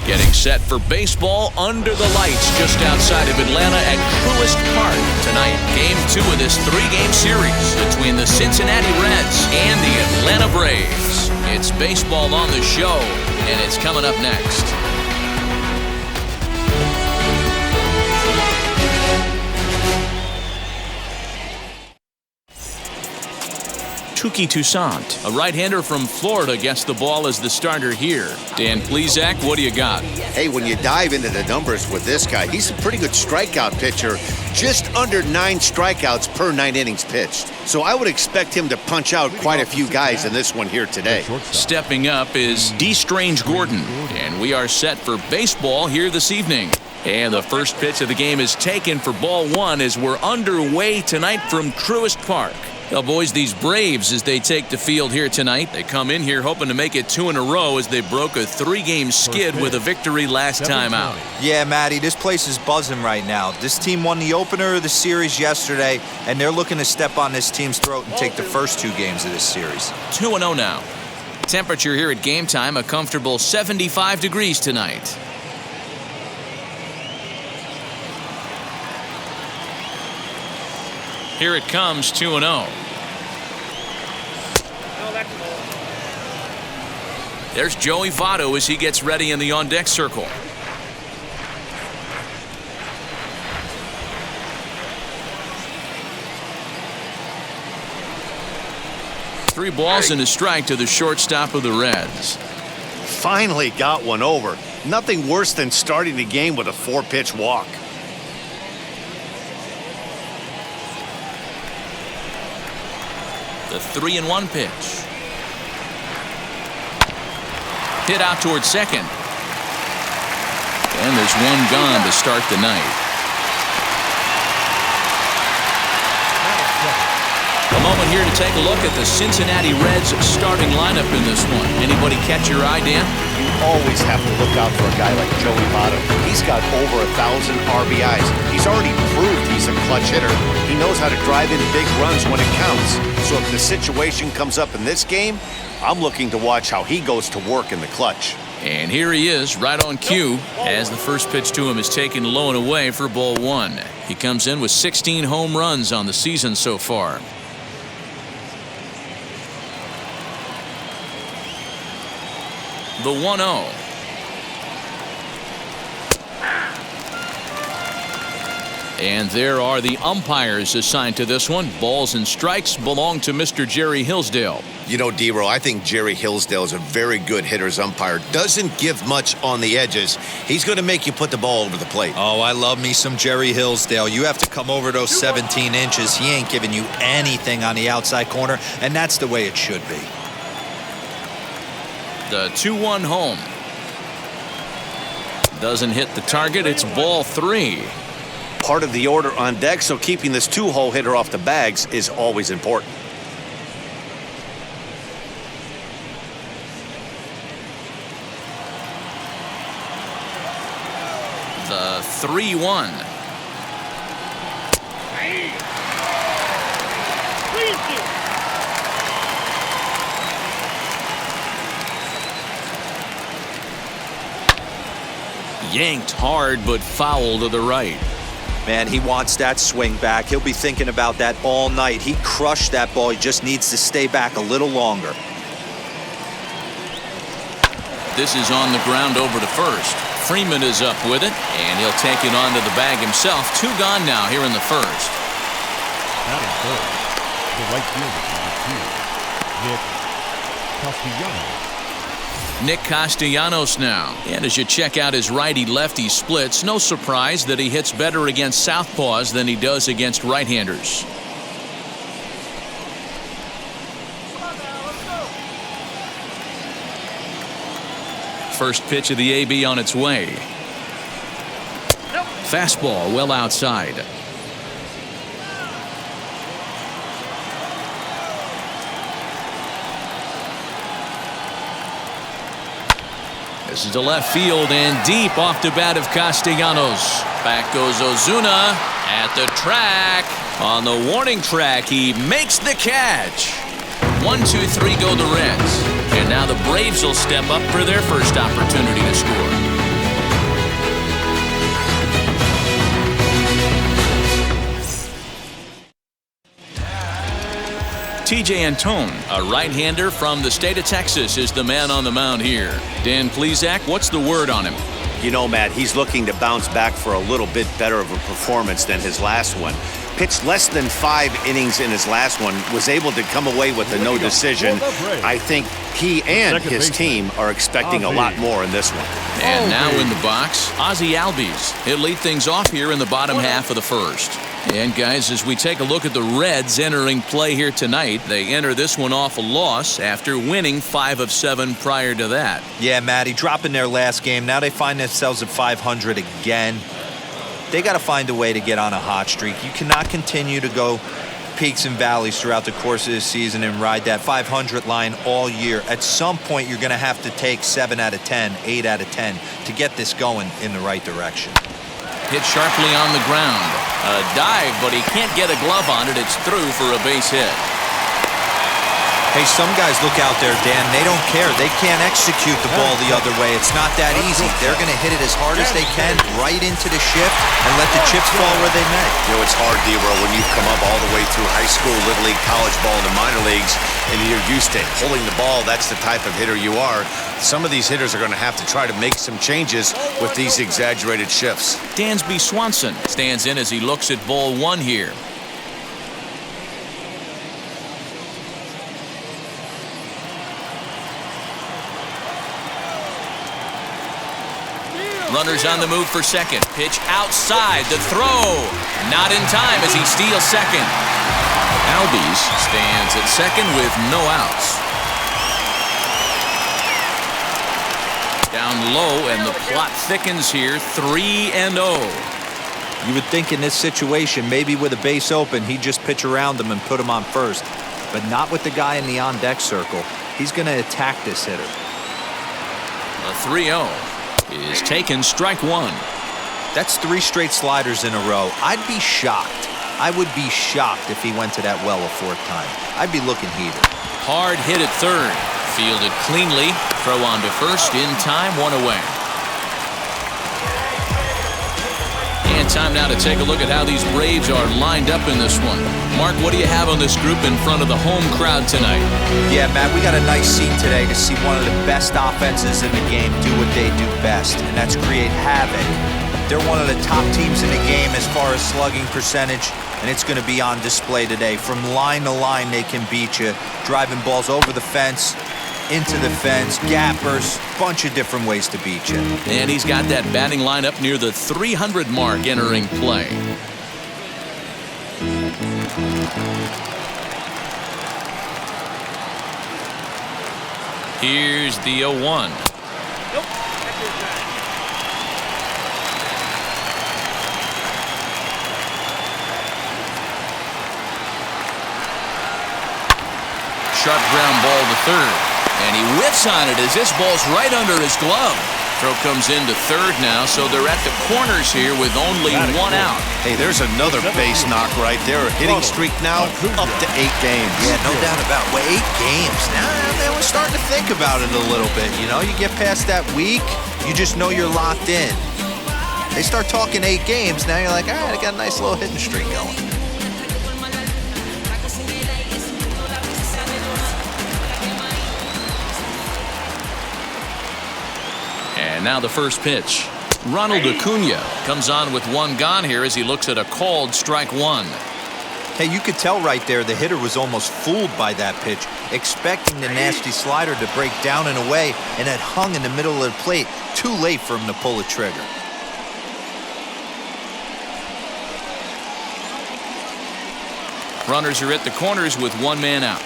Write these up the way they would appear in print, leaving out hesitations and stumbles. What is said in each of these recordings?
Getting set for baseball under the lights just outside of Atlanta at Truist Park. Tonight, Game 2 of this 3-game series between the Cincinnati Reds and the Atlanta Braves. It's baseball on the show, and it's coming up next. Toussaint, a right-hander from Florida, gets the ball as the starter here. Dan Plesac, what do you got? Hey, when you dive into the numbers with this guy, he's a pretty good strikeout pitcher. Just under 9 strikeouts per 9 innings pitched. So I would expect him to punch out quite a few guys in this one here today. Stepping up is D. Strange Gordon, and we are set for baseball here this evening. And the first pitch of the game is taken for ball 1 as we're underway tonight from Truist Park. Well, boys, these Braves, as they take the field here tonight, they come in here hoping to make it 2 in a row as they broke a 3-game skid with a victory last time out. Yeah, Matty, this place is buzzing right now. This team won the opener of the series yesterday, and they're looking to step on this team's throat and take the first 2 games of this series. 2-0 now. Temperature here at game time, a comfortable 75 degrees tonight. Here it comes, 2-0. There's Joey Votto as he gets ready in the on-deck circle. Three balls and a strike to the shortstop of the Reds. Finally got one over. Nothing worse than starting the game with a 4-pitch walk. The 3-1 pitch. Hit out towards second. And there's one gone to start the night. A moment here to take a look at the Cincinnati Reds starting lineup in this one. Anybody catch your eye, Dan? You always have to look out for a guy like Joey Votto. He's got over 1,000 RBIs. He's already proved he's a clutch hitter. He knows how to drive in big runs when it counts. So if the situation comes up in this game, I'm looking to watch how he goes to work in the clutch. And here he is, right on cue, as the first pitch to him is taken low and away for ball 1. He comes in with 16 home runs on the season so far. The 1-0. And there are the umpires assigned to this one. Balls and strikes belong to Mr. Jerry Hillsdale. You know, D-Row, I think Jerry Hillsdale is a very good hitter's umpire. Doesn't give much on the edges. He's going to make you put the ball over the plate. Oh, I love me some Jerry Hillsdale. You have to come over those 17 inches. He ain't giving you anything on the outside corner, and that's the way it should be. The 2-1 home. Doesn't hit the target. It's ball 3. Part of the order on deck, so keeping this 2-hole hitter off the bags is always important. The 3-1. Yanked hard, but foul to the right. Man, he wants that swing back. He'll be thinking about that all night. He crushed that ball. He just needs to stay back a little longer. This is on the ground over to first. Freeman is up with it, and he'll take it onto the bag himself. 2 gone now here in the first. Batting third, the right fielder, number 2, Nick Castellanos. Nick Castellanos now. And as you check out his righty-lefty splits, no surprise that he hits better against southpaws than he does against right-handers. First pitch of the AB on its way. Fastball well outside. This is to left field and deep off the bat of Castellanos. Back goes Ozuna at the track. On the warning track, he makes the catch. 1, 2, 3 go the Reds. And now the Braves will step up for their first opportunity to score. TJ Antone, a right-hander from the state of Texas, is the man on the mound here. Dan Plesac, what's the word on him? You know, Matt, he's looking to bounce back for a little bit better of a performance than his last one. Pitched less than 5 innings in his last one, was able to come away with a no decision. I think he and his team are expecting a lot more in this one. And now in the box, Ozzie Albies. He'll lead things off here in the bottom half of the first. And guys, as we take a look at the Reds entering play here tonight, they enter this one off a loss after winning 5 of 7 prior to that. Yeah, Matty, dropping their last game. Now they find themselves at 500 again. They got to find a way to get on a hot streak. You cannot continue to go peaks and valleys throughout the course of the season and ride that 500 line all year. At some point, you're going to have to take 7 out of 10, 8 out of 10 to get this going in the right direction. Hit sharply on the ground. A dive, but he can't get a glove on it. It's through for a base hit. Hey, some guys look out there, Dan. They don't care. They can't execute the ball the other way. It's not that easy. They're going to hit it as hard as they can right into the shift and let the chips fall where they may. You know, it's hard, D-Row, when you've come up all the way through high school, Little League, college ball, and the minor leagues, and you're used to holding the ball. That's the type of hitter you are. Some of these hitters are going to have to try to make some changes with these exaggerated shifts. Dansby Swanson stands in as he looks at ball 1 here. Runners on the move for second. Pitch outside. The throw. Not in time as he steals second. Albies stands at second with no outs. Down low, and the plot thickens here. 3-0. You would think in this situation, maybe with a base open, he'd just pitch around him and put him on first. But not with the guy in the on-deck circle. He's going to attack this hitter. A 3-0 is taken, strike 1. That's 3 straight sliders in a row. I'd be shocked. I would be shocked if he went to that well a 4th time. I'd be looking heated. Hard hit at third. Fielded cleanly. Throw on to first in time. 1 away. And time now to take a look at how these Braves are lined up in this one. Mark, what do you have on this group in front of the home crowd tonight? Yeah, Matt, we got a nice seat today to see one of the best offenses in the game do what they do best, and that's create havoc. They're one of the top teams in the game as far as slugging percentage, and it's going to be on display today. From line to line, they can beat you, driving balls over the fence, into the fence, gappers, bunch of different ways to beat you. And he's got that batting lineup near the 300 mark entering play. Here's the 0-1. Sharp ground ball to third. And he whiffs on it as this ball's right under his glove. Throw comes into third now, so they're at the corners here with only 1 out. Hey, there's another base knock right there. Hitting streak now up to 8 games. Yeah, no doubt about it. Well, 8 games. Now we're starting to think about it a little bit. You know, you get past that week, you just know you're locked in. They start talking 8 games, now you're like, all right, I got a nice little hitting streak going. And now the first pitch. Ronald Acuna comes on with 1 gone here as he looks at a called strike 1. Hey, you could tell right there the hitter was almost fooled by that pitch, expecting the nasty slider to break down and away, and it hung in the middle of the plate. Too late for him to pull the trigger. Runners are at the corners with 1 man out.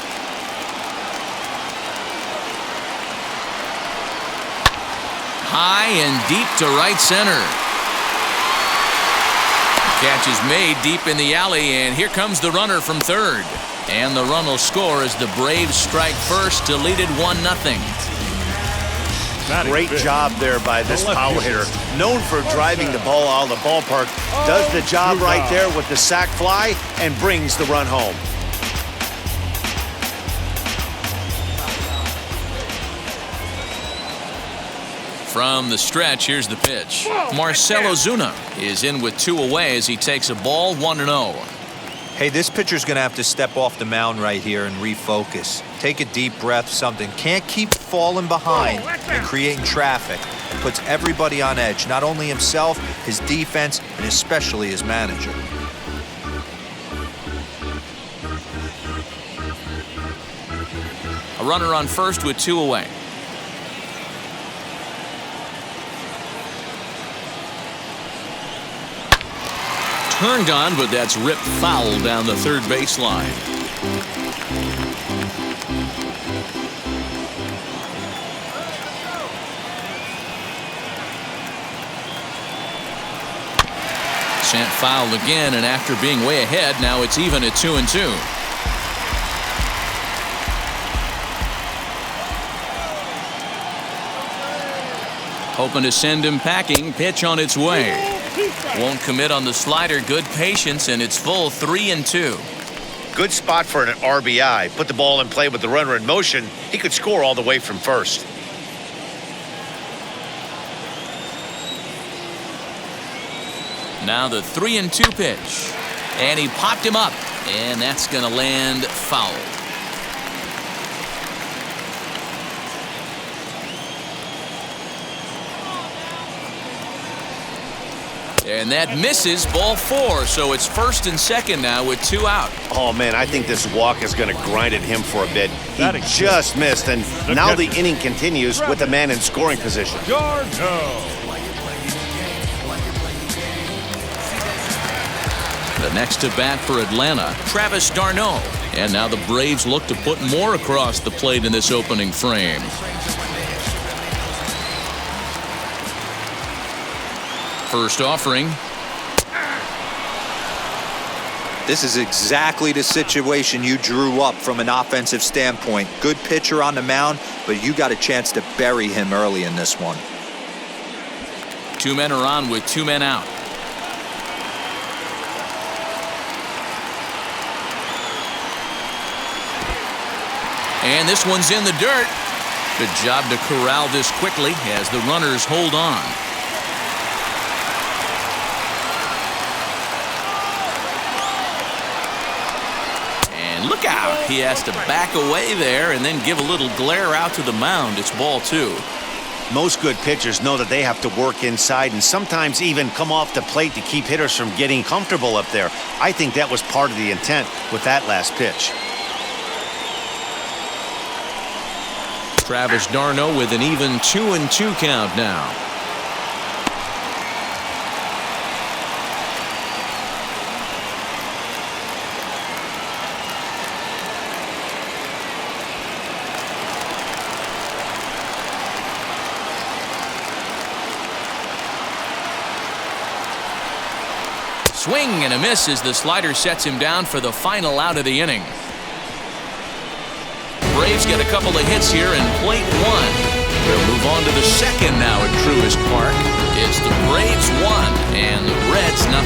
High and deep to right center. Catch is made deep in the alley, and here comes the runner from third. And the run will score as the Braves strike first to lead it 1-0. Great job there by this power hitter. Known for driving the ball out of the ballpark. Does the job right there with the sac fly and brings the run home. From the stretch, here's the pitch. Marcell Ozuna is in with 2 away as he takes a ball. 1-0. Hey, this pitcher's going to have to step off the mound right here and refocus. Take a deep breath, something. Can't keep falling behind and creating traffic. It puts everybody on edge, not only himself, his defense, and especially his manager. A runner on first with 2 away. Turned on, but that's ripped foul down the third baseline. Sent foul again, and after being way ahead, now it's even at 2-2. Hoping to send him packing. Pitch on its way. Won't commit on the slider. Good patience, and it's full 3-2. Good spot for an RBI. Put the ball in play with the runner in motion. He could score all the way from first. Now the 3-2 pitch. And he popped him up. And that's going to land foul. And that misses, ball 4. So it's first and second now with 2 out. Oh, man, I think this walk is going to grind at him for a bit. He just missed, and now the inning continues with a man in scoring position. The next to bat for Atlanta, Travis d'Arnaud. And now the Braves look to put more across the plate in this opening frame. First offering. This is exactly the situation you drew up from an offensive standpoint. Good pitcher on the mound, but you got a chance to bury him early in this one. 2 men are on with 2 men out. And this one's in the dirt. Good job to corral this quickly as the runners hold on. And look out. He has to back away there and then give a little glare out to the mound. It's ball 2. Most good pitchers know that they have to work inside and sometimes even come off the plate to keep hitters from getting comfortable up there. I think that was part of the intent with that last pitch. Travis d'Arnaud with an even 2-2 count now. Swing and a miss as the slider sets him down for the final out of the inning. Braves get a couple of hits here in plate 1. They'll move on to the second now at Truist Park. It's the Braves 1 and the Reds 0.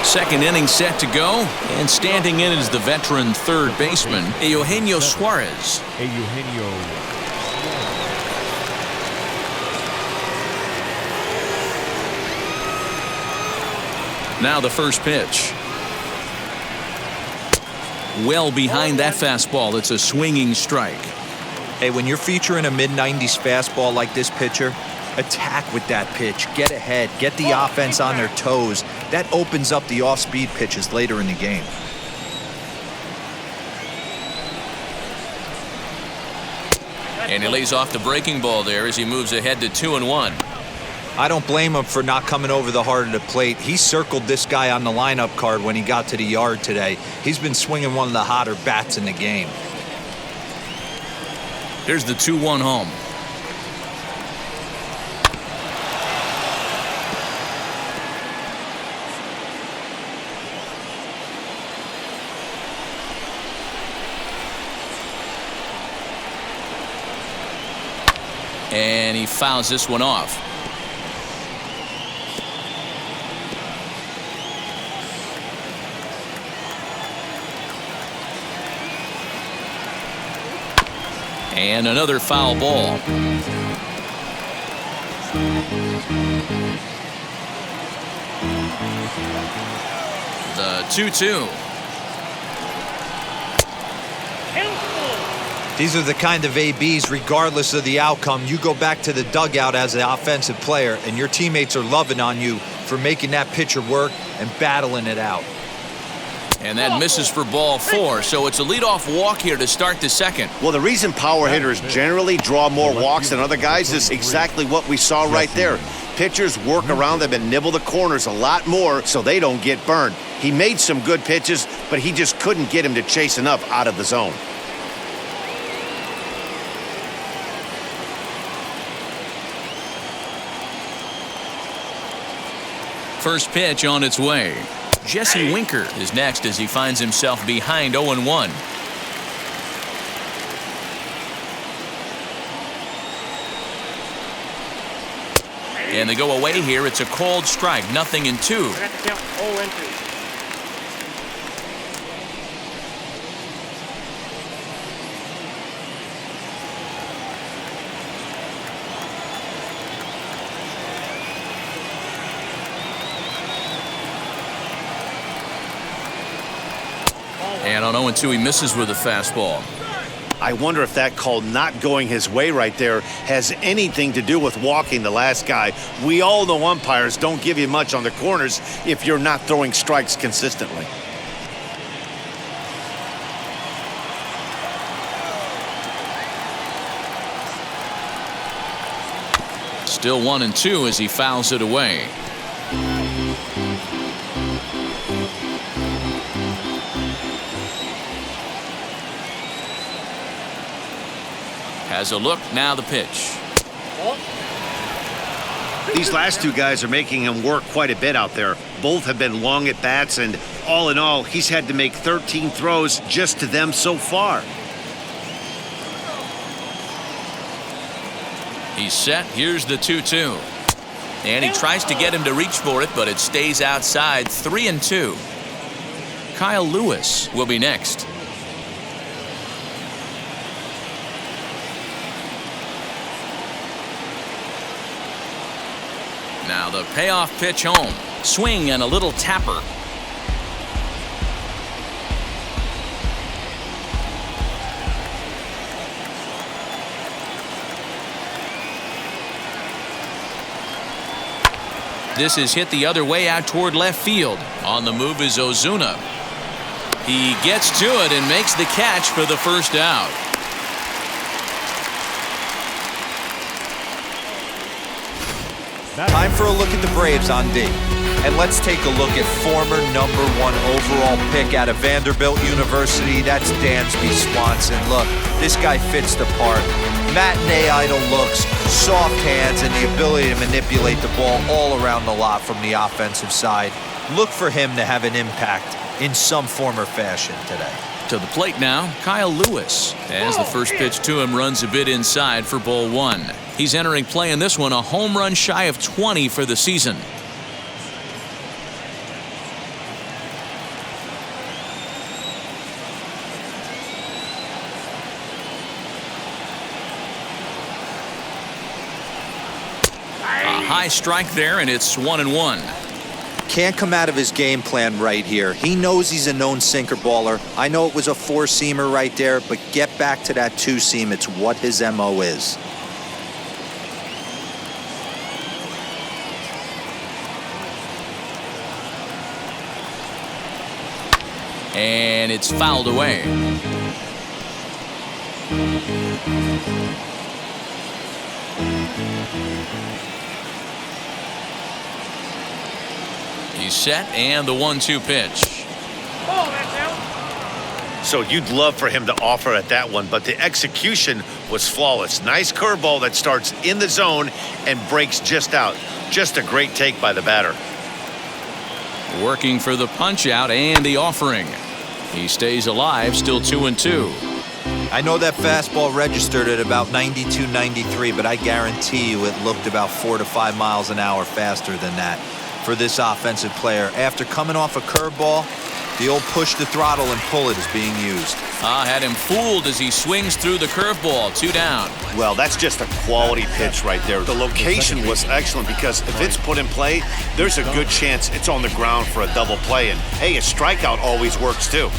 Second inning set to go, and standing in is the veteran third baseman, Eugenio Suarez. Now the first pitch. Well behind that fastball. It's a swinging strike. Hey, when you're featuring a mid-90s fastball like this pitcher, attack with that pitch. Get ahead. Get the offense on their toes. That opens up the off-speed pitches later in the game. And he lays off the breaking ball there as he moves ahead to 2-1. I don't blame him for not coming over the heart of the plate. He circled this guy on the lineup card when he got to the yard today. He's been swinging one of the hotter bats in the game. Here's the 2-1 home. And he fouls this one off. And another foul ball. The 2-2. These are the kind of ABs, regardless of the outcome, you go back to the dugout as an offensive player, and your teammates are loving on you for making that pitcher work and battling it out. And that misses for ball 4, so it's a leadoff walk here to start the second. Well, the reason power hitters generally draw more walks than other guys is exactly what we saw right there. Pitchers work around them and nibble the corners a lot more so they don't get burned. He made some good pitches, but he just couldn't get him to chase enough out of the zone. First pitch on its way. Jesse Winker is next as he finds himself behind 0-1. And they go away here. It's a called strike, 0-2. And on 0-2, he misses with a fastball. I wonder if that call not going his way right there has anything to do with walking the last guy. We all know umpires don't give you much on the corners if you're not throwing strikes consistently. Still 1-2 as he fouls it away. Has a look, now the pitch. These last two guys are making him work quite a bit out there. Both have been long at bats, and all in all, he's had to make 13 throws just to them so far. He's set. Here's the 2-2. And he tries to get him to reach for it, but it stays outside. 3-2. Kyle Lewis will be next. Now the payoff pitch home. Swing and a little tapper. This is hit the other way out toward left field. On the move is Ozuna. He gets to it and makes the catch for the first out. Time for a look at the Braves on D. And let's take a look at former #1 overall pick out of Vanderbilt University. That's Dansby Swanson. Look, this guy fits the part. Matinee idol looks, soft hands, and the ability to manipulate the ball all around the lot from the offensive side. Look for him to have an impact in some form or fashion today. To the plate now, Kyle Lewis. As the first pitch to him runs a bit inside for ball 1. He's entering play in this one, a home run shy of 20 for the season. A high strike there, and it's 1-1. Can't come out of his game plan right here. He knows he's a known sinker baller. I know it was a 4-seamer right there, but get back to that 2-seam. It's what his MO is. And it's fouled away. He's set, and the 1-2 pitch. So you'd love for him to offer at that one, but the execution was flawless. Nice curveball that starts in the zone and breaks just out. Just a great take by the batter. Working for the punch out and the offering. He stays alive, still 2-2. I know that fastball registered at about 92, 93, but I guarantee you it looked about 4 to 5 miles an hour faster than that for this offensive player. After coming off a curveball, The old push the throttle and pull it is being used. Had him fooled as he swings through the curveball. 2 down. Well, that's just a quality pitch right there. The location was excellent because if it's put in play, there's a good chance it's on the ground for a double play. And, hey, a strikeout always works, too.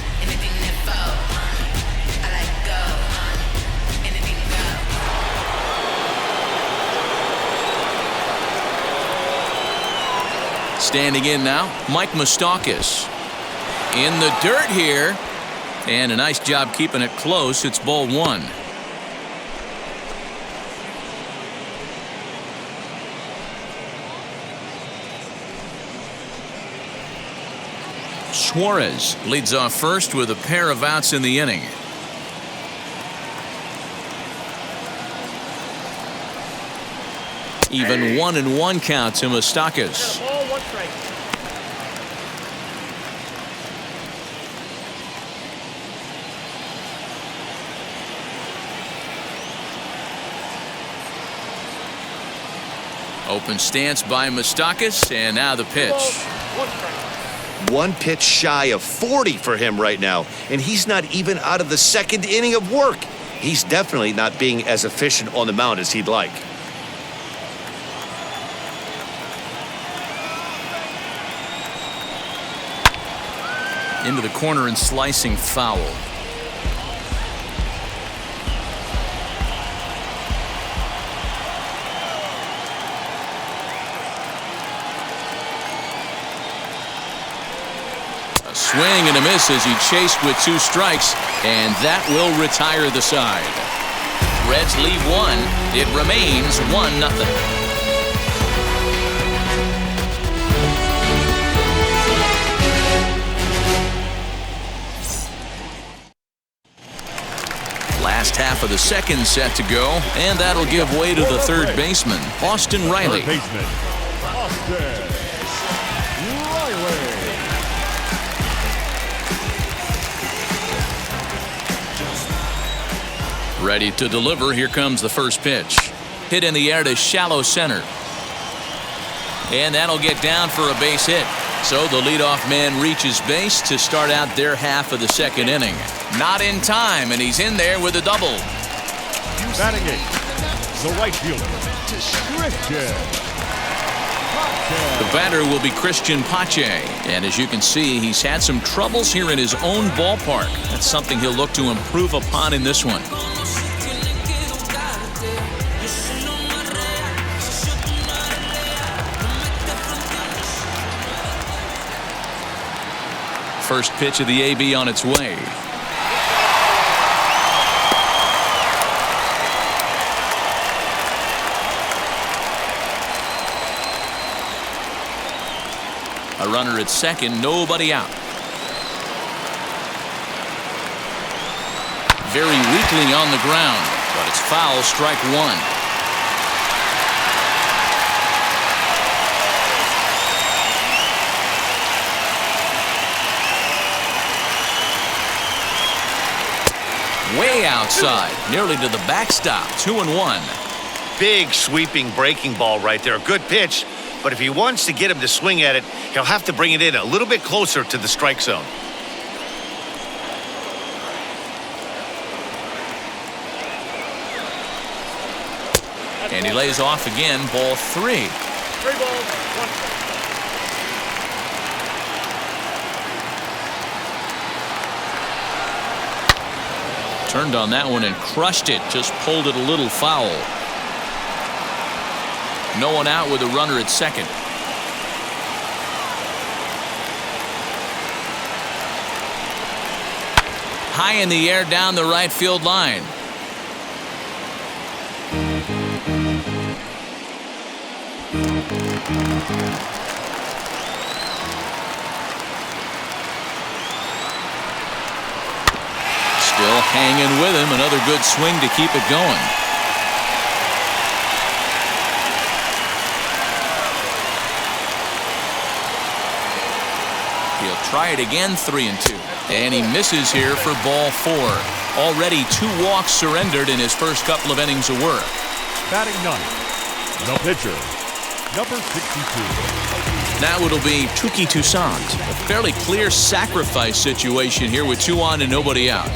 Standing in now, Mike Moustakas. In the dirt here. And a nice job keeping it close. It's ball 1. Suarez leads off first with a pair of outs in the inning. Even 1-1 count to Moustakas. Open stance by Moustakas, and now the pitch. 1 pitch shy of 40 for him right now, and he's not even out of the 2nd inning of work. He's definitely not being as efficient on the mound as he'd like. Into the corner and slicing foul. A swing and a miss as he chased with 2 strikes, and that will retire the side. Reds lead 1. It remains 1-0. Last half of the 2nd set to go, and that'll give way to the 3rd baseman, Austin Riley. Third baseman, Austin Riley. Ready to deliver. Here comes the first pitch. Hit in the air to shallow center. And that'll get down for a base hit. So the leadoff man reaches base to start out their half of the 2nd inning. Not in time, and he's in there with a double. Batting 8, the right fielder, Christian Pache. The batter will be Christian Pache. And as you can see, he's had some troubles here in his own ballpark. That's something he'll look to improve upon in this one. First pitch of the AB on its way. A runner at 2nd, nobody out. Very weakly on the ground, but it's foul, strike 1. Way outside, nearly to the backstop. 2-1. Big sweeping breaking ball right there. Good pitch, but if he wants to get him to swing at it, he'll have to bring it in a little bit closer to the strike zone. And he lays off again, ball 3. 3 balls, 1 strike. Turned on that one and crushed it. Just pulled it a little foul. No one out with a runner at 2nd. High in the air down the right field line. Still hanging with him. Another good swing to keep it going. He'll try it again, 3-2. And he misses here for ball 4. Already 2 walks surrendered in his first couple of innings of work. Batting 9, the pitcher, number 62. Now it'll be Touki Toussaint. A fairly clear sacrifice situation here with 2 on and nobody out.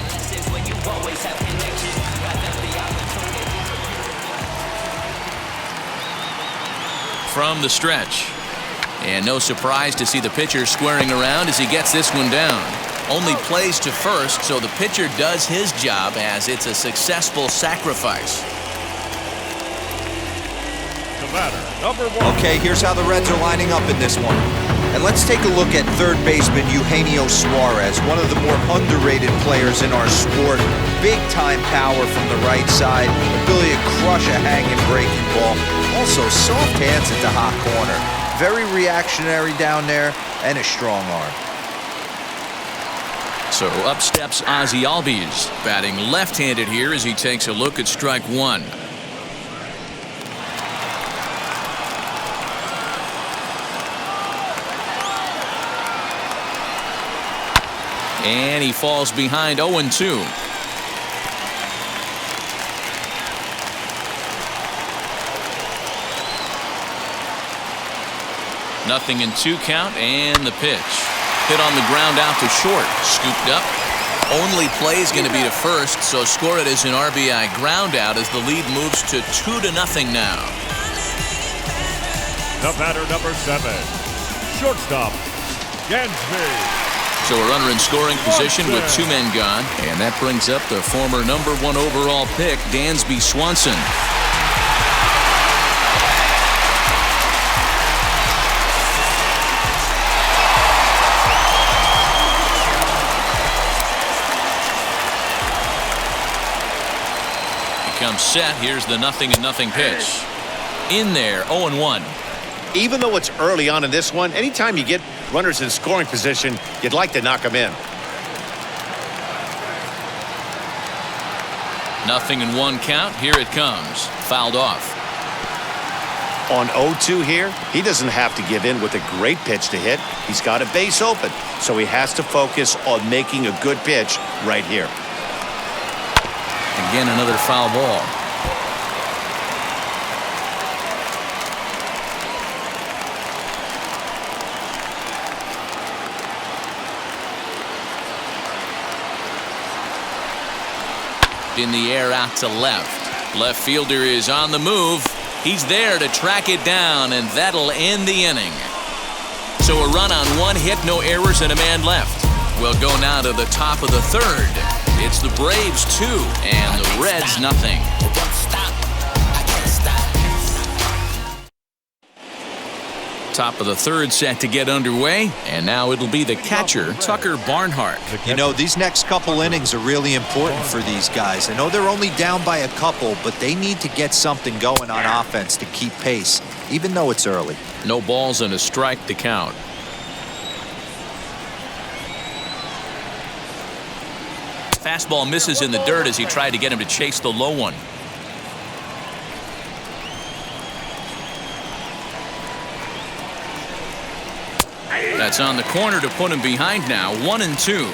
From the stretch. And no surprise to see the pitcher squaring around as he gets this one down. Only plays to first, so the pitcher does his job as it's a successful sacrifice. The batter, number 1. Okay, here's how the Reds are lining up in this one. And let's take a look at third baseman Eugenio Suarez, one of the more underrated players in our sport. Big-time power from the right side, ability to crush a hanging breaking ball. Also, soft hands at the hot corner. Very reactionary down there, and a strong arm. So up steps Ozzie Albies, batting left-handed here as he takes a look at strike 1. And he falls behind 0-2. Nothing in 2 count, and the pitch. Hit on the ground out to short. Scooped up. Only play is going to be to first, so score it as an RBI ground out as the lead moves to 2-0 now. The batter, number 7. Shortstop, Gansby. So a runner in scoring position with 2 men gone, and that brings up the former number 1 overall pick, Dansby Swanson. Comes set. Here's the 0-0 pitch. In there, 0-1. Even though it's early on in this one, anytime you get runners in scoring position, you'd like to knock them in. 0-1 count. Here it comes. Fouled off. On 0-2 here, he doesn't have to give in with a great pitch to hit. He's got a base open, so he has to focus on making a good pitch right here. Again, another foul ball. In the air out to left. Left fielder is on the move. He's there to track it down, and that'll end the inning. So a run on 1 hit, no errors, and a man left. We'll go now to the top of the 3rd. It's the Braves 2 and the Reds 0. Top of the 3rd set to get underway, and now it'll be the catcher, Tucker Barnhart. You know, these next couple innings are really important for these guys. I know they're only down by a couple, but they need to get something going on offense to keep pace, even though it's early. No balls and a strike to count. Fastball misses in the dirt as he tried to get him to chase the low one. That's on the corner to put him behind now. 1-2.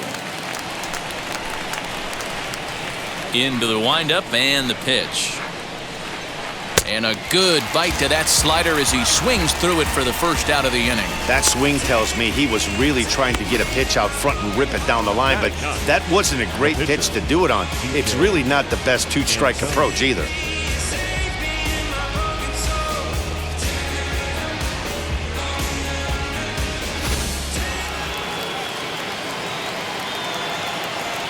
Into the windup and the pitch. And a good bite to that slider as he swings through it for the first out of the inning. That swing tells me he was really trying to get a pitch out front and rip it down the line, but that wasn't a great pitch to do it on. It's really not the best 2-strike approach either.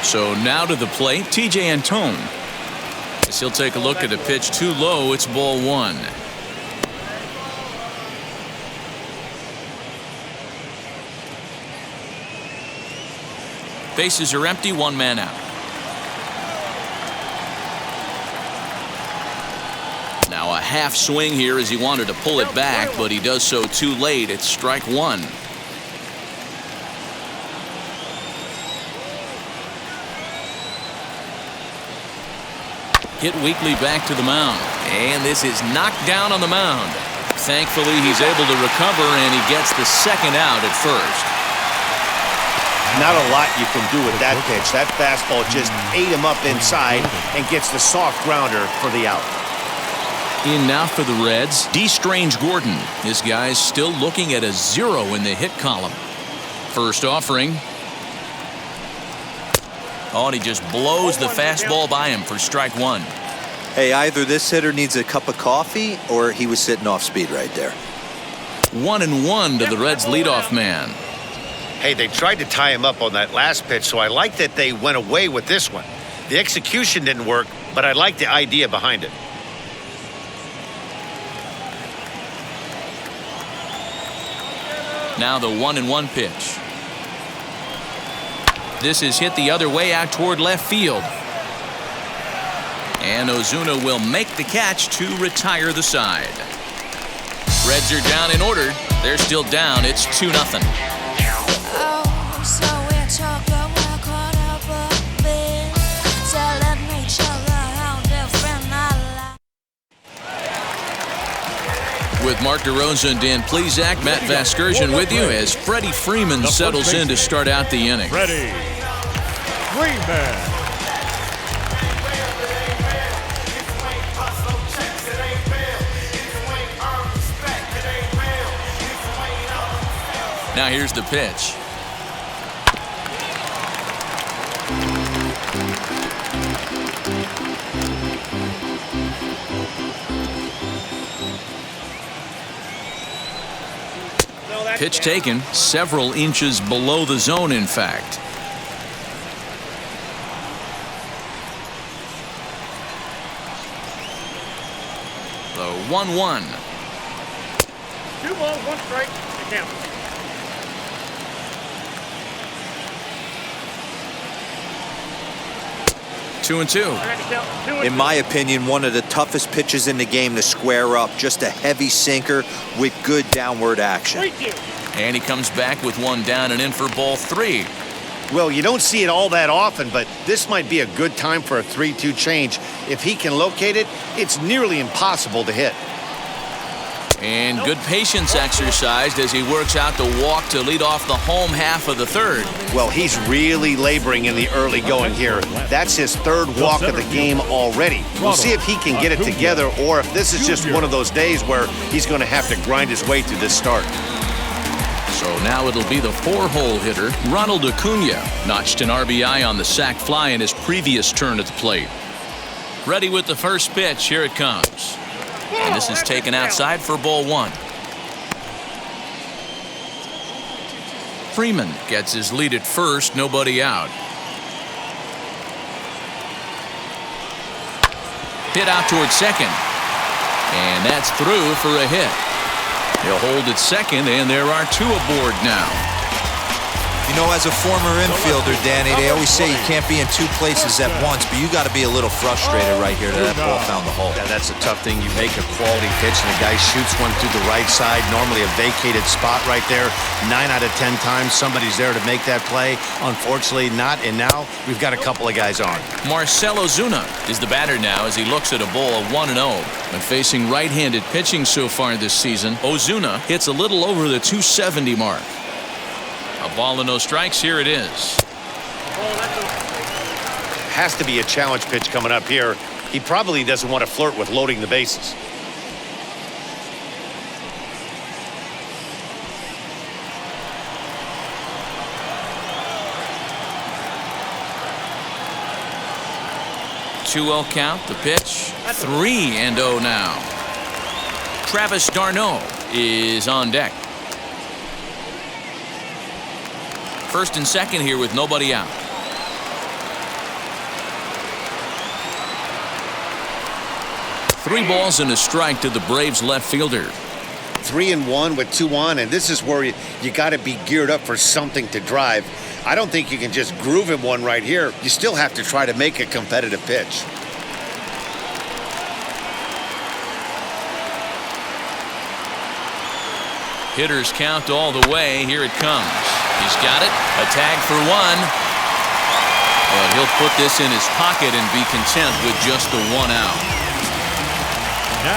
So now to the plate, T.J. Antone. As he'll take a look at a pitch too low. It's ball 1. Bases are empty, 1 man out. Now a half swing here as he wanted to pull it back, but he does so too late. It's strike 1. Hit weakly back to the mound, and this is knocked down on the mound. Thankfully, he's able to recover, and he gets the 2nd out at first. Not a lot you can do with that pitch. That fastball just ate him up inside and gets the soft grounder for the out. In now for the Reds, D-Strange Gordon. This guy's still looking at a 0 in the hit column. First offering. Oh, and he just blows the fastball by him for strike one. Hey, either this hitter needs a cup of coffee or he was sitting off speed right there. 1-1 to the Reds leadoff man. Hey, they tried to tie him up on that last pitch, so I like that they went away with this one. The execution didn't work, but I like the idea behind it. Now the 1-1 pitch. This is hit the other way out toward left field. And Ozuna will make the catch to retire the side. Reds are down in order. They're still down. It's 2-0. With Mark DeRosa and Dan Plesac, Matt Vasgersian with you as Freddie Freeman settles in to start out the inning. Freddie Freeman. Now here's the pitch. Pitch taken several inches below the zone, in fact. The 1-1. 2 balls, 1 strike, the count. Two and two. In my opinion, one of the toughest pitches in the game to square up. Just a heavy sinker with good downward action. And he comes back with one down and in for ball 3. Well, you don't see it all that often, but this might be a good time for a 3-2 change. If he can locate it, it's nearly impossible to hit. And good patience exercised as he works out the walk to lead off the home half of the third. Well, he's really laboring in the early going here. That's his 3rd walk of the game already. We'll see if he can get it together or if this is just one of those days where he's going to have to grind his way through this start. So now it'll be the 4-hole hitter, Ronald Acuna, notched an RBI on the sac fly in his previous turn at the plate. Ready with the first pitch. Here it comes. And this is taken outside for ball 1. Freeman gets his lead at first, nobody out. Hit out toward second. And that's through for a hit. He'll hold at second, and there are 2 aboard now. You know, as a former infielder, Danny, they always say you can't be in 2 places at once, but you got to be a little frustrated right here that ball found the hole. Yeah, that's a tough thing. You make a quality pitch, and the guy shoots one through the right side, normally a vacated spot right there. 9 out of 10 times, somebody's there to make that play. Unfortunately, not, and now we've got a couple of guys on. Marcell Ozuna is the batter now as he looks at a ball of 1-0. When facing right-handed pitching so far this season, Ozuna hits a little over the 270 mark. A ball and no strikes. Here it is. Has to be a challenge pitch coming up here. He probably doesn't want to flirt with loading the bases. Two-0 count. The pitch. 3-0 now. Travis d'Arnaud is on deck. First and second here with nobody out. Three balls and a strike to the Braves left fielder. 3-1 with 2 on, and this is where you got to be geared up for something to drive. I don't think you can just groove him one right here. You still have to try to make a competitive pitch. Hitters count all the way. Here it comes. He's got it. A tag for 1. But he'll put this in his pocket and be content with just the 1 out.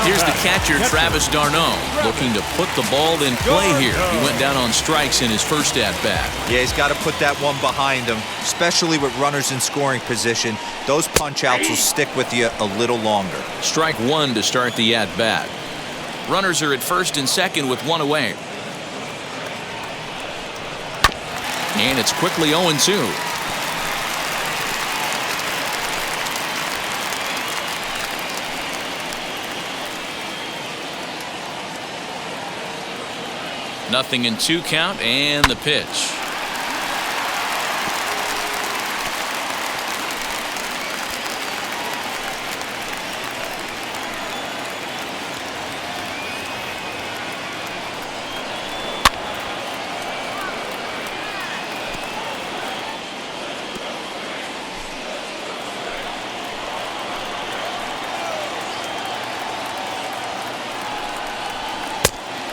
Here's the catcher, Travis d'Arnaud, looking to put the ball in play here. He went down on strikes in his first at-bat. Yeah, he's got to put that one behind him, especially with runners in scoring position. Those punch-outs will stick with you a little longer. Strike one to start the at-bat. Runners are at first and second with one away. And it's quickly 0-2. Nothing in 2 count, and the pitch.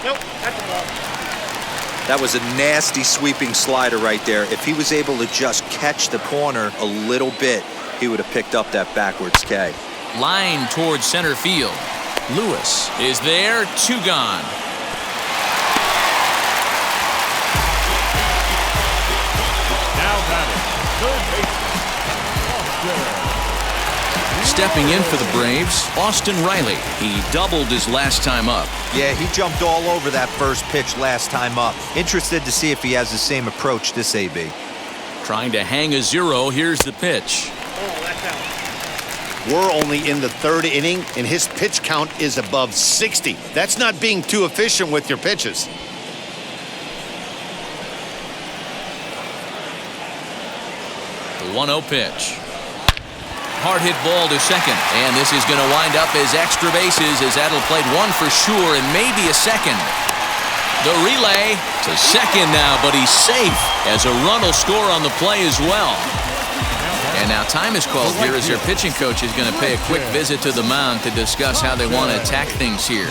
Nope, that's a ball. That was a nasty sweeping slider right there. If he was able to just catch the corner a little bit, he would have picked up that backwards K. Line towards center field. Lewis is there, 2 gone. Now batting, third baseman, Stepping in for the Braves, Austin Riley. He doubled his last time up. Yeah, he jumped all over that first pitch last time up. Interested to see if he has the same approach this AB. Trying to hang a 0. Here's the pitch. Oh, that's out. We're only in the 3rd inning, and his pitch count is above 60. That's not being too efficient with your pitches. The 1-0 pitch. Hard hit ball to second, and this is going to wind up as extra bases as that'll play 1 for sure and maybe a second. The relay to second now, but he's safe as a run will score on the play as well. And now time is called here as their pitching coach is going to pay a quick visit to the mound to discuss how they want to attack things here.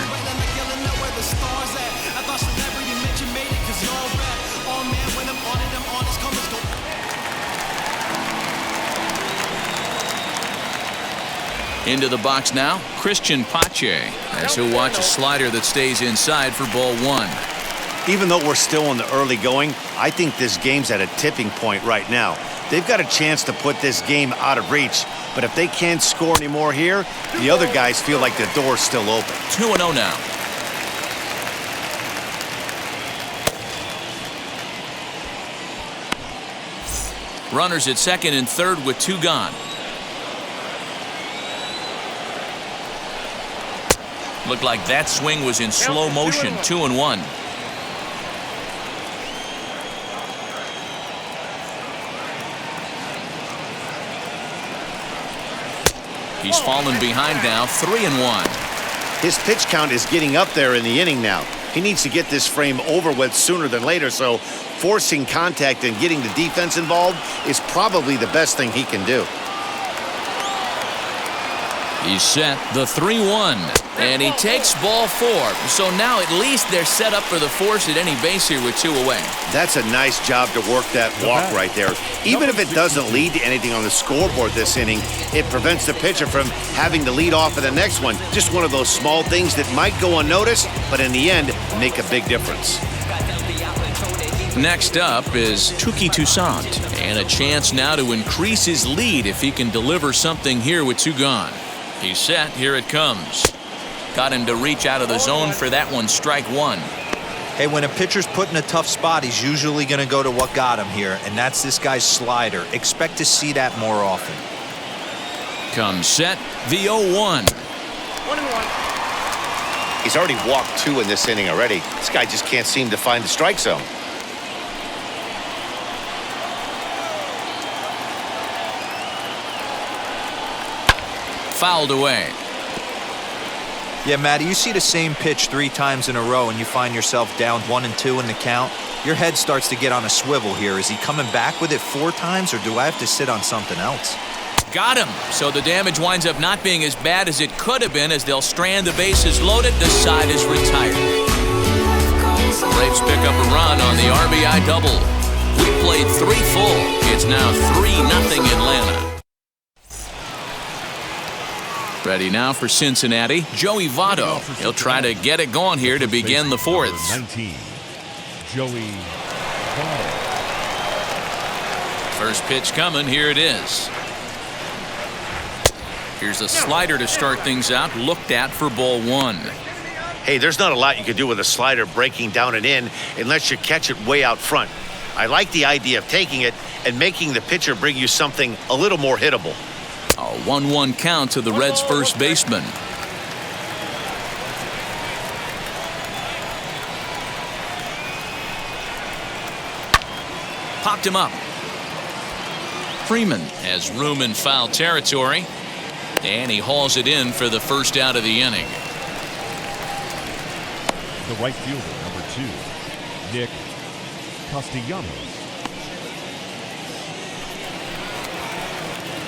Into the box now, Christian Pache, as he'll watch a slider that stays inside for ball 1. Even though we're still in the early going, I think this game's at a tipping point right now. They've got a chance to put this game out of reach, but if they can't score anymore here, the other guys feel like the door's still open. 2-0 now. Runners at second and third with 2 gone. Looked like that swing was in slow motion. 2-1. He's fallen behind now. 3-1. His pitch count is getting up there in the inning now. He needs to get this frame over with sooner than later, so forcing contact and getting the defense involved is probably the best thing he can do. He's set the 3-1, and he takes ball 4. So now at least they're set up for the force at any base here with 2 away. That's a nice job to work that walk right there. Even if it doesn't lead to anything on the scoreboard this inning, it prevents the pitcher from having to lead off of the next one. Just one of those small things that might go unnoticed, but in the end, make a big difference. Next up is Touki Toussaint, and a chance now to increase his lead if he can deliver something here with 2 gone. He's set. Here it comes. Got him to reach out of the zone for that one. Strike 1. Hey, when a pitcher's put in a tough spot, he's usually going to go to what got him here, and that's this guy's slider. Expect to see that more often. Comes set. The 0-1. 1-1. He's already walked 2 in this inning already. This guy just can't seem to find the strike zone. Fouled away. Yeah, Matty, you see the same pitch 3 times in a row and you find yourself down 1-2 in the count. Your head starts to get on a swivel here. Is he coming back with it 4 times, or do I have to sit on something else? Got him. So the damage winds up not being as bad as it could have been as they'll strand the bases loaded. The side is retired. Braves pick up a run on the RBI double. We played 3 full. It's now 3-0 Atlanta. Ready now for Cincinnati, Joey Votto. He'll try to get it going here to begin the fourth. 19, Joey Votto. First pitch coming. Here it is. Here's a slider to start things out. Looked at for ball one. Hey, there's not a lot you can do with a slider breaking down and in unless you catch it way out front. I like the idea of taking it and making the pitcher bring you something a little more hittable. A 1-1 count to the Reds' first baseman. Popped him up. Freeman has room in foul territory, and he hauls it in for the first out of the inning. The right fielder, number 2, Nick Castellanos.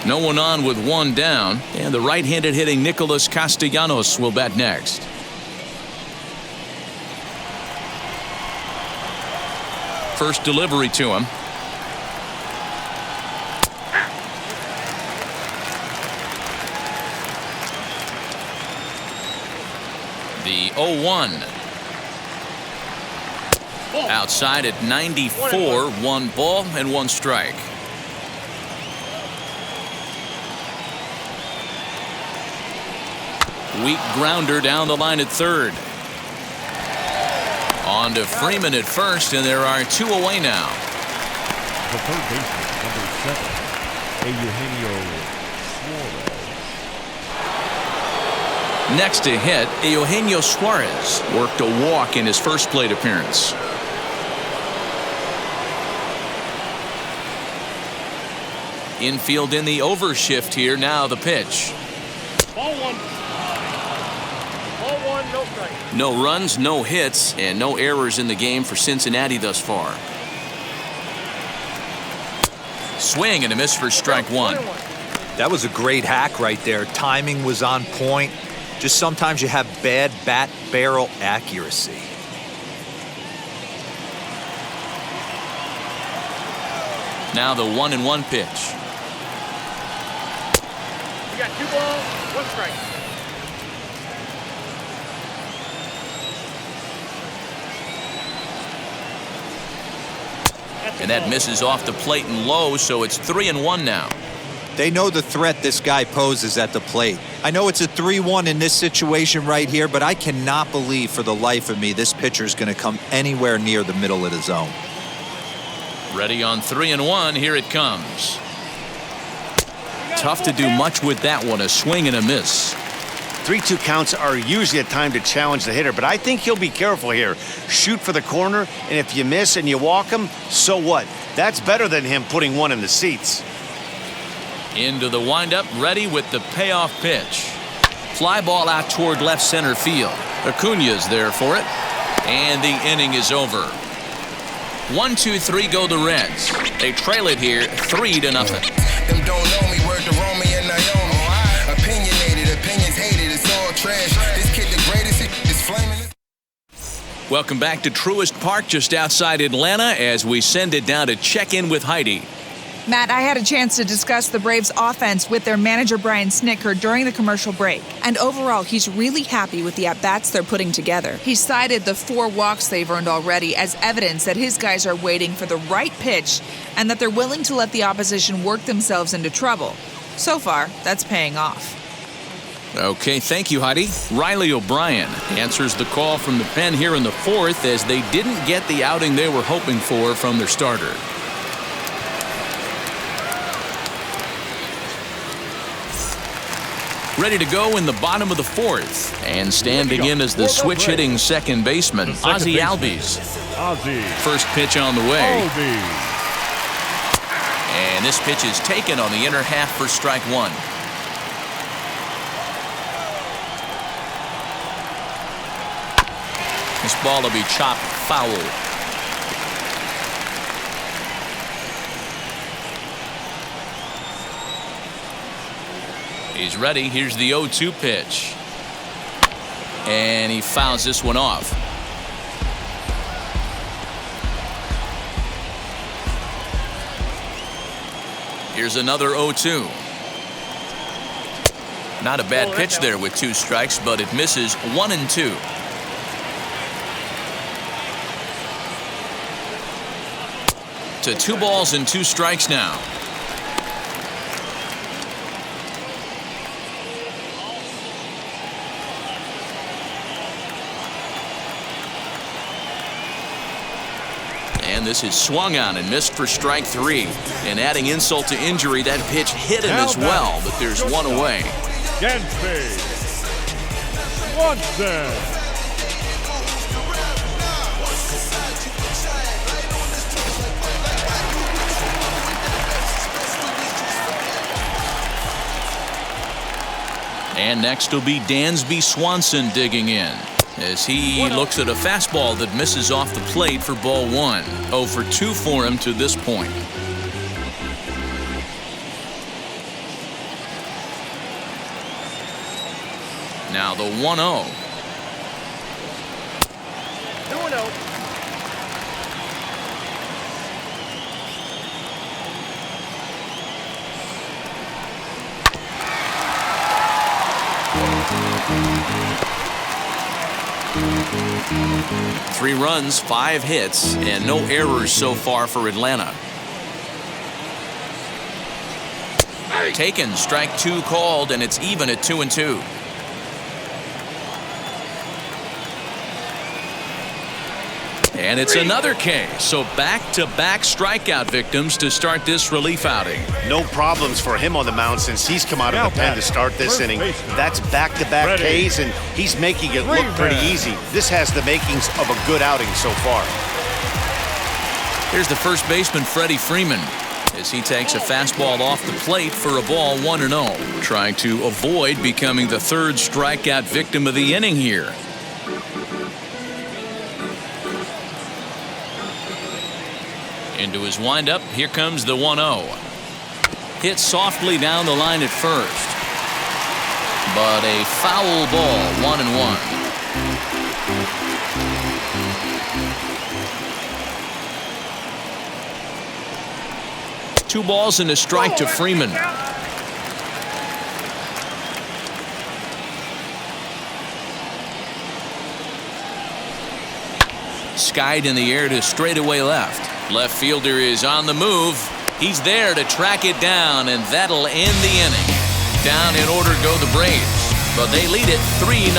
No one on with one down, and the right-handed hitting Nicholas Castellanos will bat next. First delivery to him. The 0-1. Outside at 94, 1 ball and 1 strike. Weak grounder down the line at third. On to Freeman at first, and there are 2 away now. The third baseman, number 7, Eugenio Suarez. Next to hit, Eugenio Suarez worked a walk in his first plate appearance. Infield in the overshift here. Now the pitch. Ball one. Ball one, no strike. No runs, no hits, and no errors in the game for Cincinnati thus far. Swing and a miss for strike one. That was a great hack right there. Timing was on point. Just sometimes you have bad bat barrel accuracy. Now the 1-1 pitch. You got 2 balls, 1 strike. And that misses off the plate and low, so it's 3-1 now. They know the threat this guy poses at the plate. I know it's a 3-1 in this situation right here, but I cannot believe for the life of me this pitcher is going to come anywhere near the middle of the zone. Ready on 3-1. Here it comes. Tough to do much with that one. A swing and a miss. 3-2 counts are usually a time to challenge the hitter, but I think he'll be careful here. Shoot for the corner, and if you miss and you walk him, so what? That's better than him putting one in the seats. Into the windup, ready with the payoff pitch. Fly ball out toward left center field. Acuña's there for it, and the inning is over. 1-2-3 go the Reds. They trail it here 3-0. Them don't know me, word to Romy and Naomi. Opinionated, opinions hated, it's all trash. This kid the greatest, is flaming. Welcome back to Truist Park just outside Atlanta as we send it down to check in with Heidi. Matt, I had a chance to discuss the Braves' offense with their manager Brian Snitker during the commercial break. And overall, he's really happy with the at-bats they're putting together. He cited the 4 walks they've earned already as evidence that his guys are waiting for the right pitch and that they're willing to let the opposition work themselves into trouble. So far, that's paying off. Okay, thank you, Heidi. Riley O'Brien answers the call from the pen here in the 4th as they didn't get the outing they were hoping for from their starter. Ready to go in the bottom of the 4th, and standing in as the switch-hitting second baseman, Ozzie Albies. First pitch on the way. And this pitch is taken on the inner half for strike one. This ball will be chopped foul. He's ready. Here's the 0-2 pitch. And he fouls this one off. Here's another 0-2. Not a bad pitch there with 2 strikes, but it misses 1 and 2. To 2 balls and 2 strikes now. And this is swung on and missed for strike 3. And adding insult to injury, that pitch hit him as well, but there's 1 away. Swanson. And next will be Dansby Swanson digging in as he looks at a fastball that misses off the plate for ball 1. 0 for 2 for him to this point. Now the 1-0. 2-0. Three runs, 5 hits, and no errors so far for Atlanta. Taken, strike 2 called, and it's even at 2-2. And it's another K. So back-to-back strikeout victims to start this relief outing. No problems for him on the mound since he's come out of the pen to start this inning. That's back-to-back Ks, and he's making it look pretty easy. This has the makings of a good outing so far. Here's the first baseman, Freddie Freeman, as he takes a fastball off the plate for a ball 1-0, trying to avoid becoming the 3rd strikeout victim of the inning here. Into his windup, here comes the 1-0. Hit softly down the line at first, but a foul ball, 1-1. Two balls and a strike to Freeman. Skied in the air to straightaway left. Left fielder is on the move. He's there to track it down, and that'll end the inning. Down in order go the Braves, but they lead it 3-0.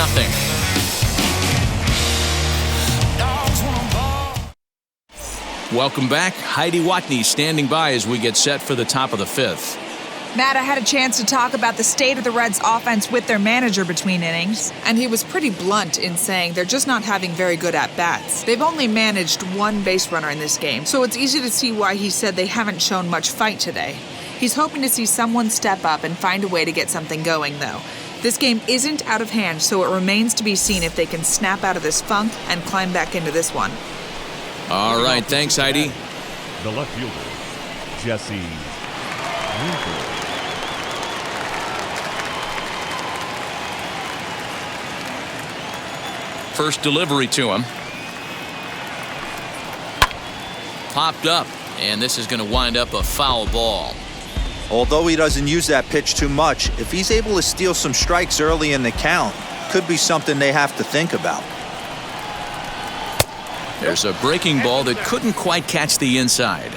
Welcome back. Heidi Watney standing by as we get set for the top of the 5th. Matt, I had a chance to talk about the state of the Reds offense with their manager between innings, and he was pretty blunt in saying they're just not having very good at-bats. They've only managed 1 base runner in this game, so it's easy to see why he said they haven't shown much fight today. He's hoping to see someone step up and find a way to get something going, though. This game isn't out of hand, so it remains to be seen if they can snap out of this funk and climb back into this one. All right, thanks, Heidi. The left fielder, Jesse Winker. First delivery to him. Popped up, and this is going to wind up a foul ball. Although he doesn't use that pitch too much, if he's able to steal some strikes early in the count, could be something they have to think about. There's a breaking ball that couldn't quite catch the inside.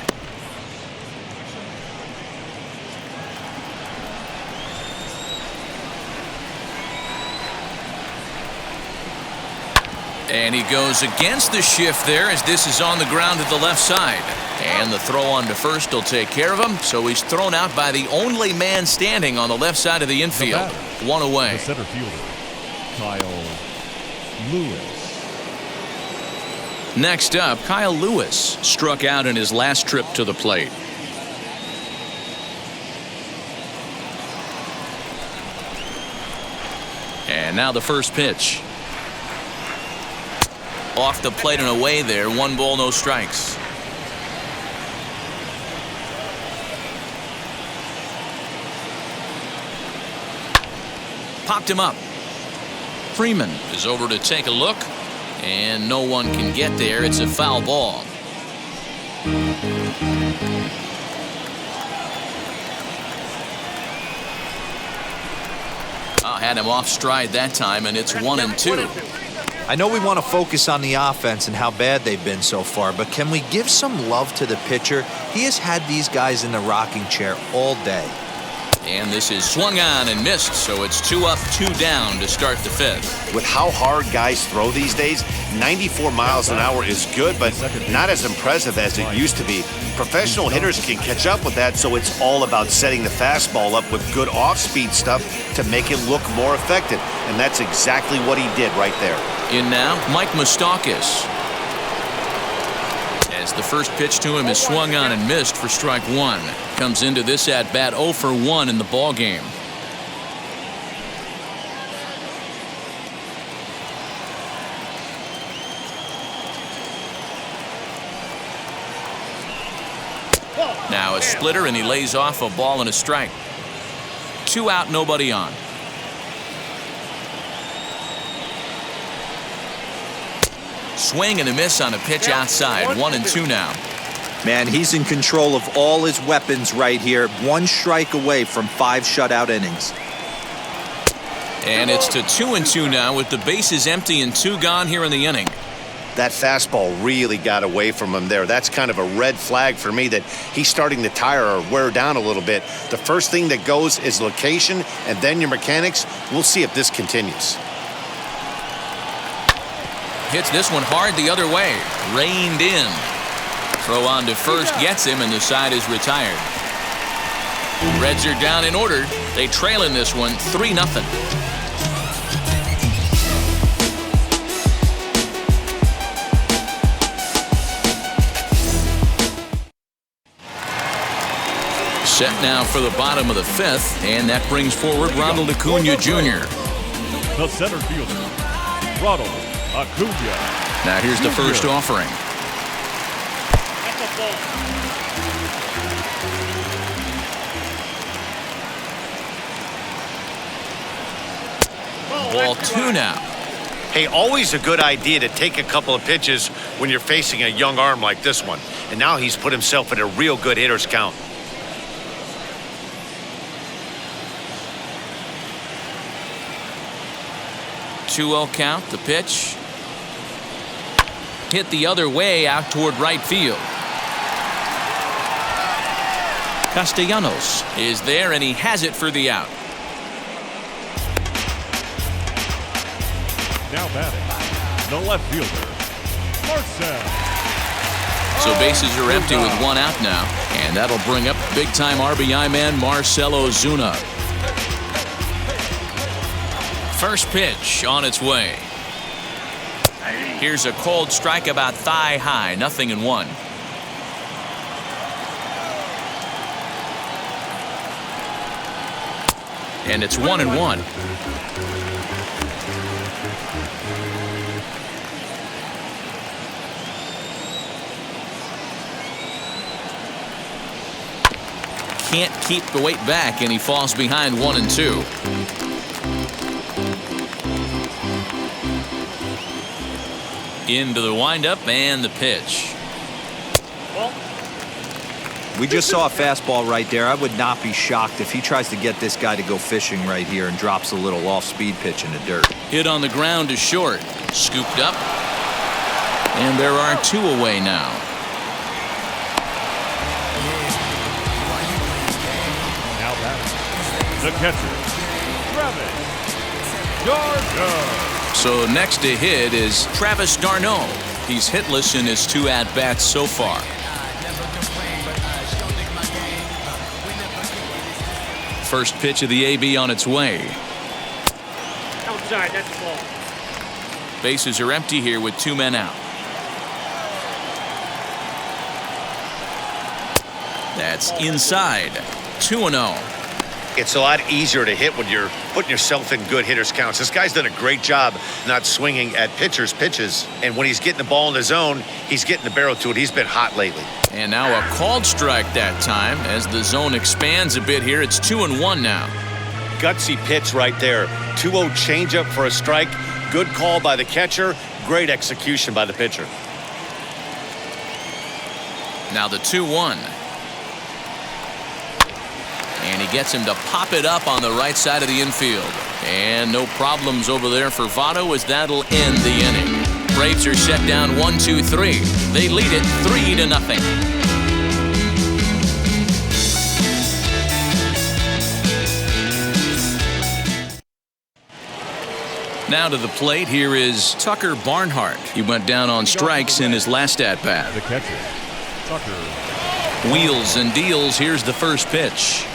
And he goes against the shift there as this is on the ground to the left side. And the throw on to first will take care of him. So he's thrown out by the only man standing on the left side of the infield. 1 away. The center fielder, Kyle Lewis. Next up, Kyle Lewis struck out in his last trip to the plate. And now the first pitch. Off the plate and away there. 1 ball, no strikes. Popped him up. Freeman is over to take a look, and no one can get there. It's a foul ball. had him off stride that time, and it's 1-2. I know we want to focus on the offense and how bad they've been so far, but can we give some love to the pitcher? He has had these guys in the rocking chair all day. And this is swung on and missed, so it's 2 up, 2 down to start the 5th. With how hard guys throw these days, 94 miles an hour is good, but not as impressive as it used to be. Professional hitters can catch up with that, so it's all about setting the fastball up with good off-speed stuff to make it look more effective. And that's exactly what he did right there. In now, Mike Moustakas. As the first pitch to him is swung on and missed for strike 1. Comes into this at bat 0 for 1 in the ball game. Now a splitter, and he lays off a ball and a strike. 2 out, nobody on. Swing and a miss on a pitch outside. 1-2 now. Man, he's in control of all his weapons right here. 1 strike away from 5 shutout innings. And it's to 2-2 now with the bases empty and 2 gone here in the inning. That fastball really got away from him there. That's kind of a red flag for me that he's starting to tire or wear down a little bit. The first thing that goes is location and then your mechanics. We'll see if this continues. Hits this one hard the other way. Reined in. Throw on to first gets him, and the side is retired. Reds are down in order. They trail in this one 3-0. Set now for the bottom of the 5th, and that brings forward Ronald Acuna Jr. The center fielder, Ronald Acuna. Now here's the first offering. Ball 2 now. Hey, always a good idea to take a couple of pitches when you're facing a young arm like this one. And now he's put himself in a real good hitter's count. Two-0 count, the pitch. Hit the other way out toward right field. Castellanos is there, and he has it for the out. Now batting, the left fielder, Marcel. So bases are empty with 1 out now, and that'll bring up big-time RBI man Marcell Ozuna. First pitch on its way. Here's a cold strike about thigh high, 0-1. And it's 1-1. Can't keep the weight back, and he falls behind 1-2. Into the windup and the pitch. We just saw a fastball right there. I would not be shocked if he tries to get this guy to go fishing right here and drops a little off-speed pitch in the dirt. Hit on the ground to short. Scooped up. And there are 2 away now. Now batting, the catcher, Travis d'Arnaud. So next to hit is Travis d'Arnaud. He's hitless in his 2 at-bats so far. First pitch of the AB on its way. Outside, that's the ball. Bases are empty here with 2 men out. That's inside. 2-0. It's a lot easier to hit when you're putting yourself in good hitter's counts. This guy's done a great job not swinging at pitchers' pitches. And when he's getting the ball in the zone, he's getting the barrel to it. He's been hot lately. And now a called strike that time. As the zone expands a bit here, it's 2-1 now. Gutsy pitch right there. 2-0 changeup for a strike. Good call by the catcher. Great execution by the pitcher. Now the 2-1. And he gets him to pop it up on the right side of the infield. And no problems over there for Votto, as that'll end the inning. Braves are set down 1-2-3. They lead it 3-0. Now to the plate, here is Tucker Barnhart. He went down on strikes in his last at-bat. The catcher, Tucker. Wheels and deals. Here's the first pitch.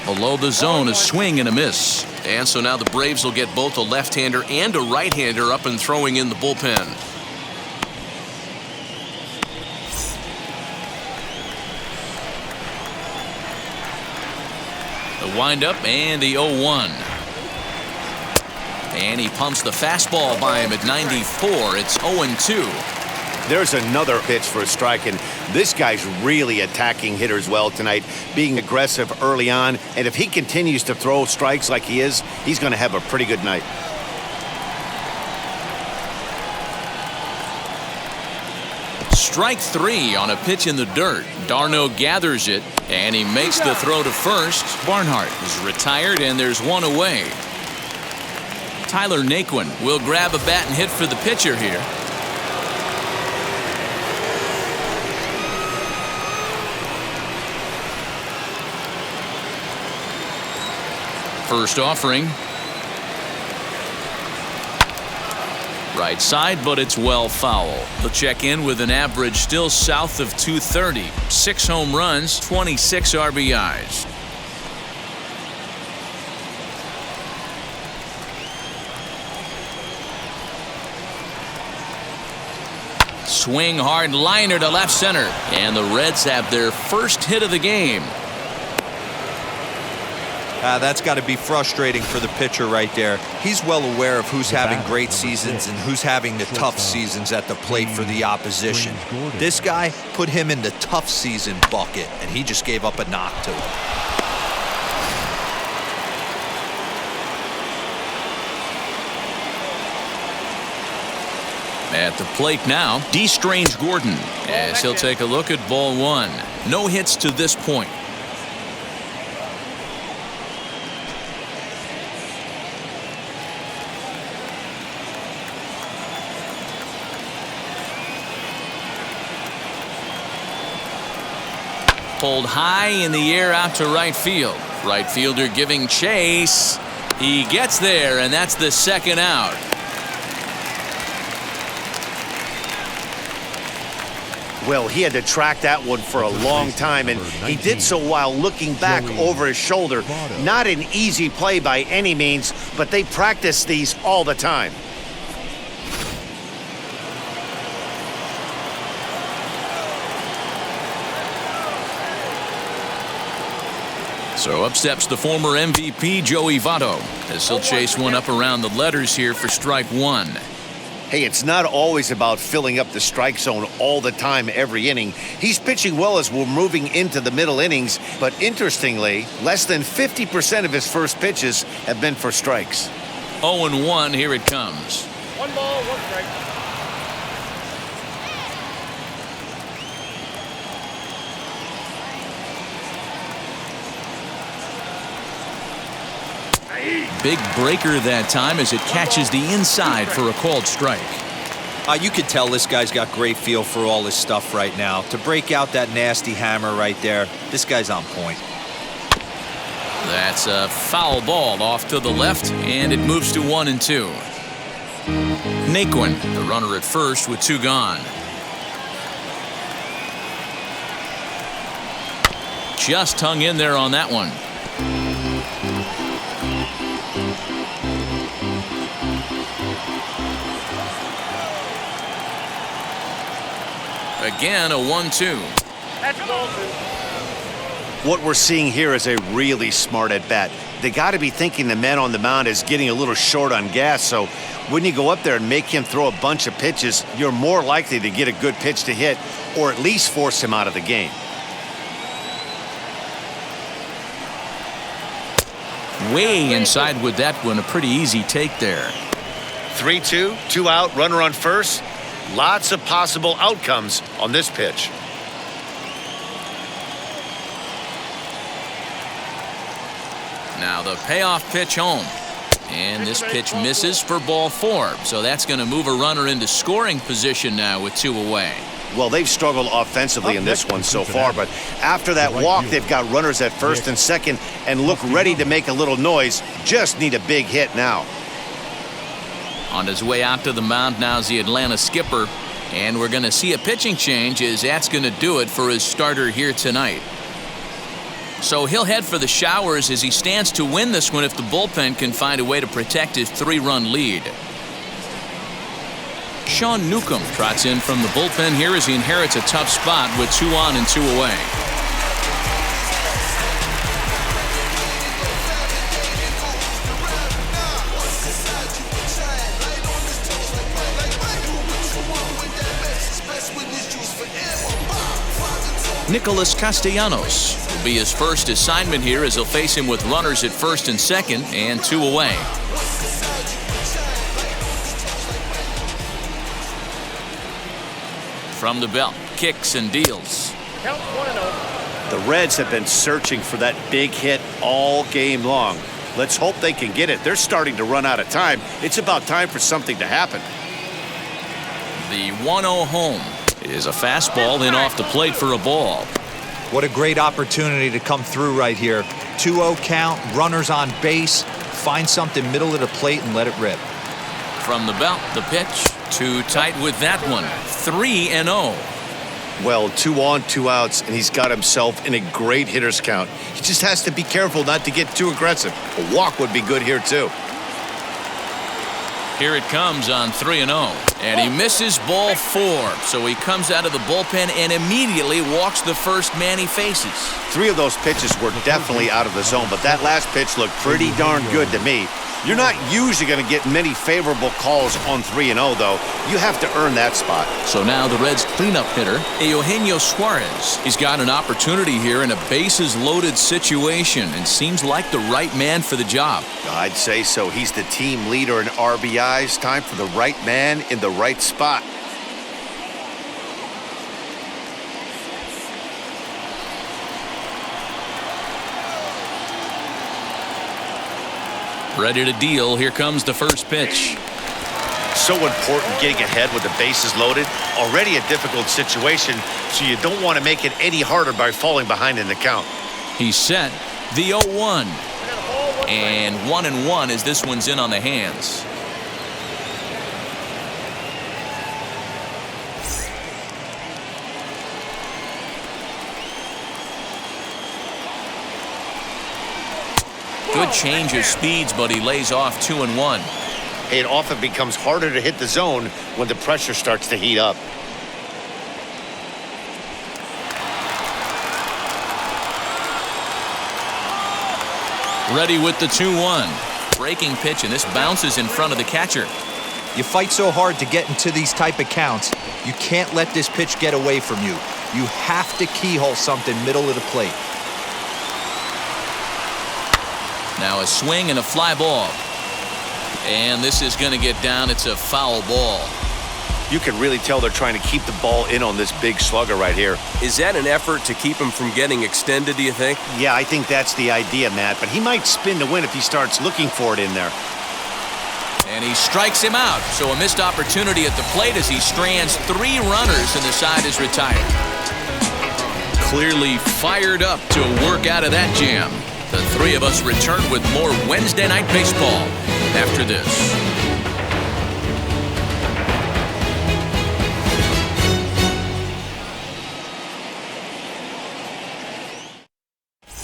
Below the zone, a swing and a miss. And so now the Braves will get both a left-hander and a right-hander up and throwing in the bullpen. The windup and the 0-1. And he pumps the fastball by him at 94. It's 0-2. There's another pitch for a strike, and this guy's really attacking hitters well tonight, being aggressive early on. And if he continues to throw strikes like he is, he's going to have a pretty good night. Strike 3 on a pitch in the dirt. D'Arnaud gathers it, and he makes the throw to first. Barnhart is retired, and there's one away. Tyler Naquin will grab a bat and hit for the pitcher here. First offering. Right side, but it's well foul. They'll check in with an average still south of 230. 6 home runs, 26 RBIs. Swing hard liner to left center. And the Reds have their first hit of the game. That's got to be frustrating for the pitcher right there. He's well aware of who's having great seasons and who's having the tough seasons at the plate for the opposition. This guy put him in the tough season bucket, and he just gave up a knock to him. At the plate now, DeStrange Gordon, as he'll take a look at ball 1. No hits to this point. Pulled high in the air out to right field. Right fielder giving chase. He gets there, and that's the second out. Well, he had to track that one for a long time, and he did so while looking back over his shoulder. Not an easy play by any means, but they practice these all the time. So up steps the former MVP Joey Votto, as he'll chase one up around the letters here for strike 1. Hey, it's not always about filling up the strike zone all the time every inning. He's pitching well as we're moving into the middle innings, but interestingly, less than 50% of his first pitches have been for strikes. 0-1, here it comes. 1 ball, 1 strike. Big breaker that time as it catches the inside for a called strike. You could tell this guy's got great feel for all his stuff right now. To break out that nasty hammer right there, this guy's on point. That's a foul ball off to the left, and it moves to 1-2. Naquin, the runner at first with 2 gone. Just hung in there on that one. Again, a 1-2. What we're seeing here is a really smart at-bat. They got to be thinking the man on the mound is getting a little short on gas, so when you go up there and make him throw a bunch of pitches, you're more likely to get a good pitch to hit or at least force him out of the game. Way inside with that one, a pretty easy take there. 3-2, 2 out, runner on first. Lots of possible outcomes on this pitch. Now the payoff pitch home. And this pitch misses for ball 4. So that's going to move a runner into scoring position now with 2 away. Well, they've struggled offensively in this one so far, but after that walk, they've got runners at first and second and look ready to make a little noise. Just need a big hit now. On his way out to the mound now is the Atlanta skipper. And we're going to see a pitching change as that's going to do it for his starter here tonight. So he'll head for the showers as he stands to win this one if the bullpen can find a way to protect his 3-run lead. Sean Newcomb trots in from the bullpen here as he inherits a tough spot with 2 on and 2 away. Nicholas Castellanos will be his first assignment here as he'll face him with runners at first and second and 2 away. From the belt, kicks and deals. Count 1-0. The Reds have been searching for that big hit all game long. Let's hope they can get it. They're starting to run out of time. It's about time for something to happen. The 1-0 home is a fastball in off the plate for a ball. What a great opportunity to come through right here. 2-0 count, runners on base, find something middle of the plate and let it rip. From the belt, the pitch. Too tight with that one. 3-0. Well, 2 on, 2 outs, and he's got himself in a great hitter's count. He just has to be careful not to get too aggressive. A walk would be good here, too. Here it comes on 3-0. And he misses ball 4. So he comes out of the bullpen and immediately walks the first man he faces. 3 of those pitches were definitely out of the zone, but that last pitch looked pretty darn good to me. You're not usually going to get many favorable calls on 3-0, though. You have to earn that spot. So now the Reds' cleanup hitter, Eugenio Suarez. He's got an opportunity here in a bases-loaded situation and seems like the right man for the job. I'd say so. He's the team leader in RBIs. Time for the right man in the right spot. Ready to deal. Here comes the first pitch. So important getting ahead with the bases loaded. Already a difficult situation, so you don't want to make it any harder by falling behind in the count. He's set. The 0-1. And 1-1 as this one's in on the hands. Good change of speeds, but he lays off 2-1. It often becomes harder to hit the zone when the pressure starts to heat up. Ready with the 2-1. Breaking pitch, and this bounces in front of the catcher. You fight so hard to get into these type of counts. You can't let this pitch get away from you. You have to keyhole something middle of the plate. Now a swing and a fly ball. And this is going to get down. It's a foul ball. You can really tell they're trying to keep the ball in on this big slugger right here. Is that an effort to keep him from getting extended, do you think? Yeah, I think that's the idea, Matt. But he might spin to win if he starts looking for it in there. And he strikes him out. So a missed opportunity at the plate as he strands 3 runners and the side is retired. Clearly fired up to work out of that jam. The 3 of us return with more Wednesday Night Baseball after this.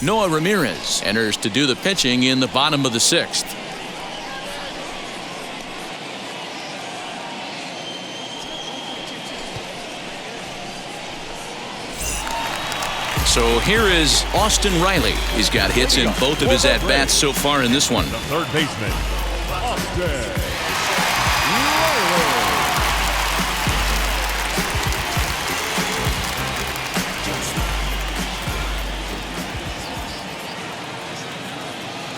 Noah Ramirez enters to do the pitching in the bottom of the 6th. So here is Austin Riley. He's got hits in both of his at-bats so far in this one. The third baseman, Austin Riley.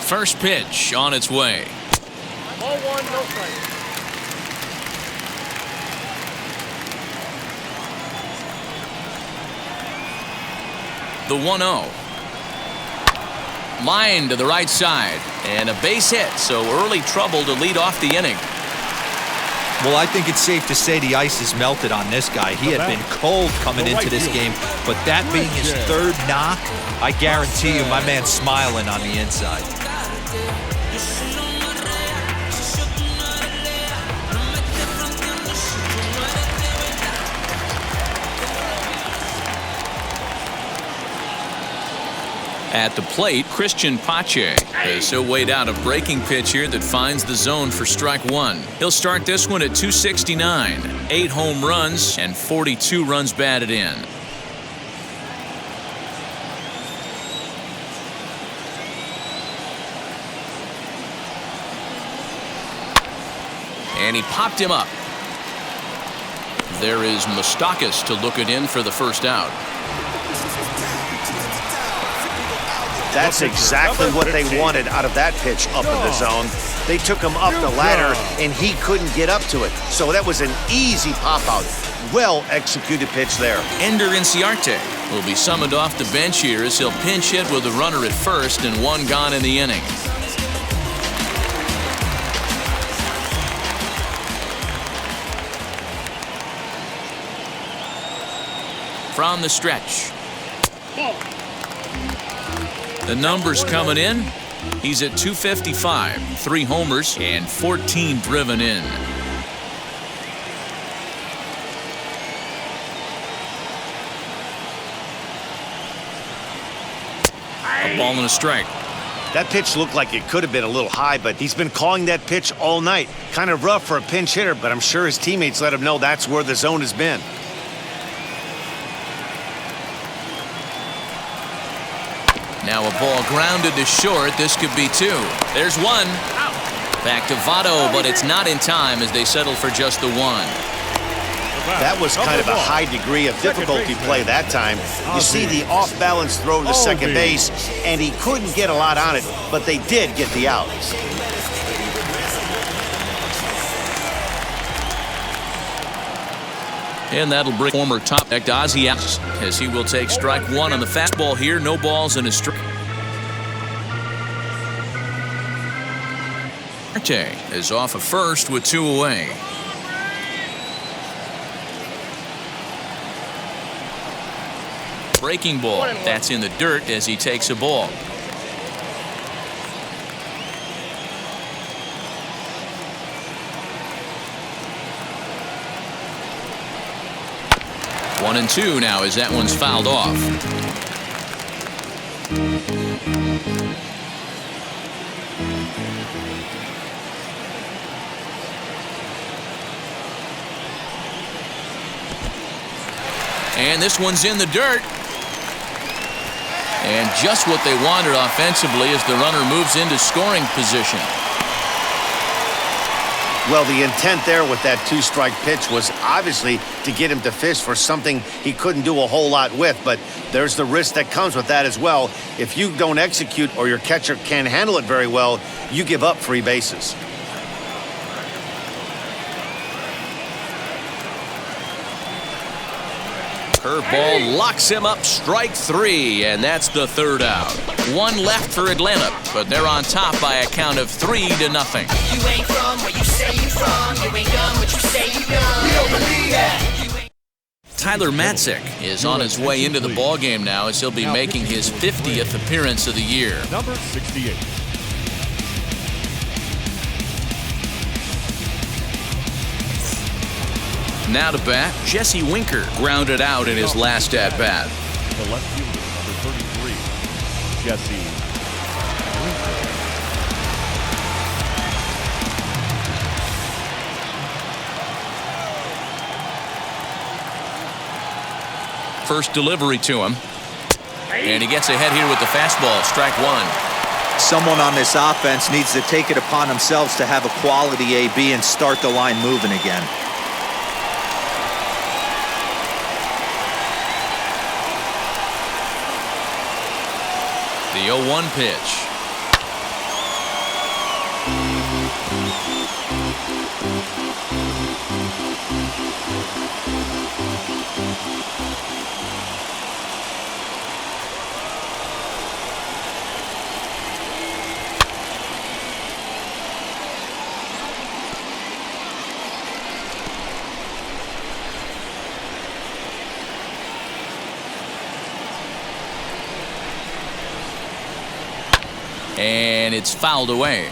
First pitch on its way. Ball 1, no strike. The 1-0. Line to the right side. And a base hit, so early trouble to lead off the inning. Well, I think it's safe to say the ice is melted on this guy. He had been cold coming into this game, but that being his third knock, I guarantee you my man's smiling on the inside. At the plate, Cristian Pache is so weighed out. A breaking pitch here that finds the zone for strike one. He'll start this one at 269. 8 home runs and 42 runs batted in. And he popped him up. There is Moustakas to look it in for the first out. That's exactly what they wanted out of that pitch up in the zone. They took him up the ladder, and he couldn't get up to it. So that was an easy pop-out. Well-executed pitch there. Ender Inciarte will be summoned off the bench here as he'll pinch hit with a runner at first and 1 gone in the inning. From the stretch. The numbers coming in. He's at 255, 3 homers and 14 driven in. A ball and a strike. That pitch looked like it could have been a little high, but he's been calling that pitch all night. Kind of rough for a pinch hitter, but I'm sure his teammates let him know that's where the zone has been. Now a ball grounded to short. This could be 2. There's 1. Back to Votto, but it's not in time as they settle for just the 1. That was kind of a high degree of difficulty play that time. You see the off-balance throw to second base, and he couldn't get a lot on it, but they did get the out. And that'll bring former top deck Ozzie out as he will take strike 1 on the fastball here. No balls and a strike. Marte is off of first with 2 away. Breaking ball. That's in the dirt as he takes a ball. One and 2 now as that one's fouled off. And this one's in the dirt. And just what they wanted offensively as the runner moves into scoring position. Well, the intent there with that 2-strike pitch was obviously to get him to fish for something he couldn't do a whole lot with, but there's the risk that comes with that as well. If you don't execute or your catcher can't handle it very well, you give up free bases. Curveball locks him up, strike 3, and that's the 3rd out. 1 left for Atlanta, but they're on top by a count of 3-0. You ain't from where you say you from. You ain't done what you say you done. We don't believe that. Tyler Matzek is on his way into the ballgame now as he'll be making his 50th appearance of the year. Number 68. Now to bat, Jesse Winker grounded out in his last at-bat. The left fielder, number 33, Jesse Winker. First delivery to him. And he gets ahead here with the fastball, strike 1. Someone on this offense needs to take it upon themselves to have a quality AB and start the line moving again. The 0-1 pitch. And it's fouled away.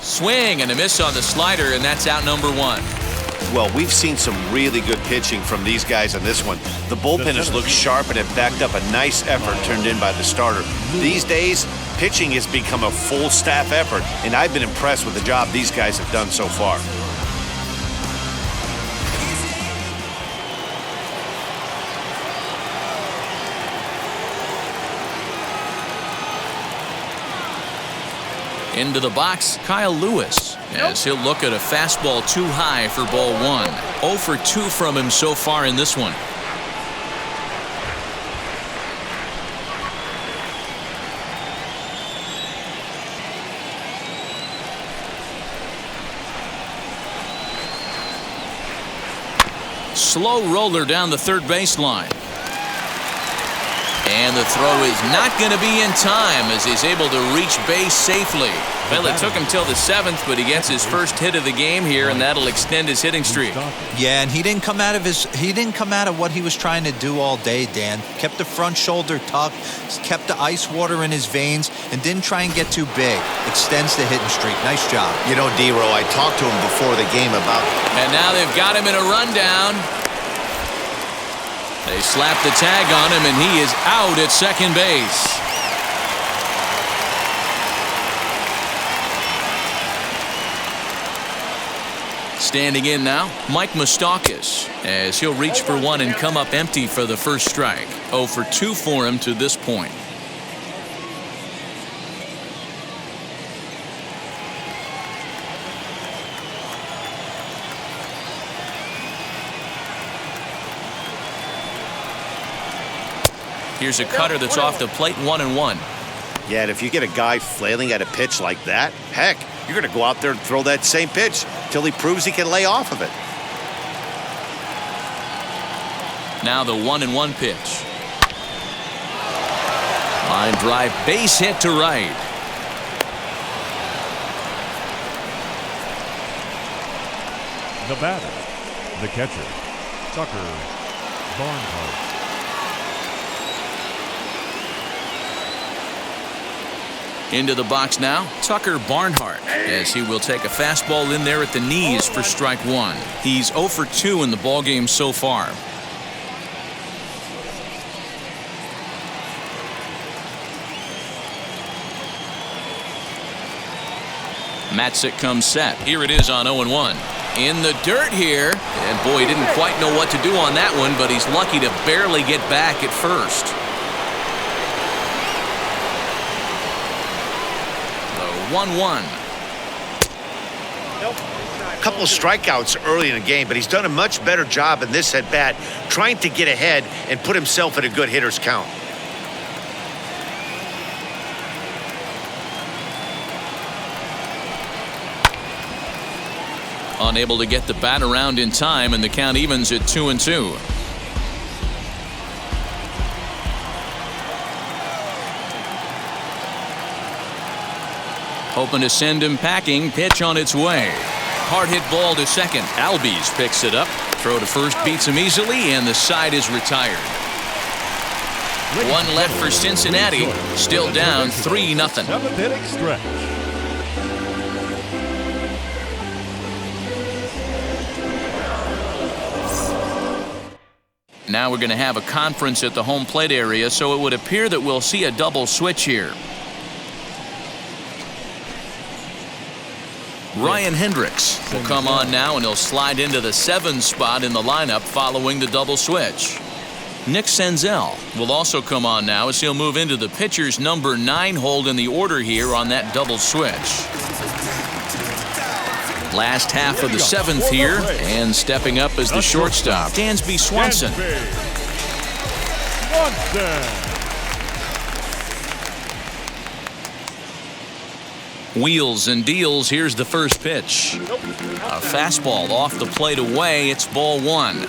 Swing and a miss on the slider, and that's out number 1. Well, we've seen some really good pitching from these guys on this one. The bullpen has looked sharp and it backed up a nice effort turned in by the starter. These days, pitching has become a full staff effort, and I've been impressed with the job these guys have done so far. Into the box, Kyle Lewis, as he'll look at a fastball too high for ball 1. 0 for 2 from him so far in this one. Slow roller down the third baseline. And the throw is not going to be in time as he's able to reach base safely. Well, it took him till the 7th, but he gets his first hit of the game here, and that'll extend his hitting streak. Yeah, and he didn't come out of what he was trying to do all day, Dan. Kept the front shoulder tucked, kept the ice water in his veins, and didn't try and get too big. Extends the hitting streak. Nice job. You know, D-Ro, I talked to him before the game about... And now they've got him in a rundown. They slap the tag on him, and he is out at second base. Standing in now, Mike Moustakas, as he'll reach for one and come up empty for the first strike. 0 for 2 for him to this point. Here's a cutter that's off the plate, 1-1. Yeah, and if you get a guy flailing at a pitch like that, heck, you're going to go out there and throw that same pitch till he proves he can lay off of it. Now the 1-1 pitch. Line drive, base hit to right. The batter, the catcher, Tucker Barnhart. Into the box now, Tucker Barnhart, as he will take a fastball in there at the knees for strike 1. He's 0 for 2 in the ballgame so far. Matzik comes set. Here it is on 0-1. In the dirt here, and boy, he didn't quite know what to do on that one, but he's lucky to barely get back at first. 1-1. A couple of strikeouts early in the game, but he's done a much better job in this at-bat trying to get ahead and put himself in a good hitter's count. Unable to get the bat around in time, and the count evens at 2-2. Hoping to send him packing. Pitch on its way. Hard hit ball to second. Albies picks it up. Throw to first beats him easily, and the side is retired. One left for Cincinnati. Still down 3-0. 7th inning stretch. Now we're going to have a conference at the home plate area, so it would appear that we'll see a double switch here. Ryan Hendricks will come on now, and he'll slide into the 7 spot in the lineup following the double switch. Nick Senzel will also come on now as he'll move into the pitcher's number 9 hold in the order here on that double switch. Last half of the 7th here, and stepping up as the shortstop, Dansby Swanson. Wheels and deals. Here's the first pitch. A fastball off the plate away. It's ball 1.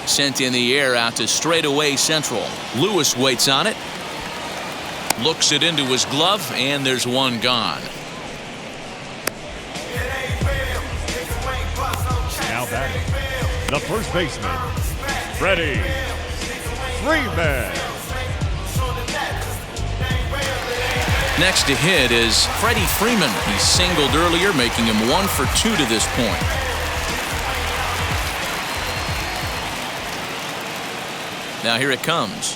Sent in the air out to straightaway central. Lewis waits on it. Looks it into his glove, and there's one gone. Now batting, the first baseman, Freddie Freeman. Next to hit is Freddie Freeman. He singled earlier, making him 1 for 2 to this point. Now here it comes.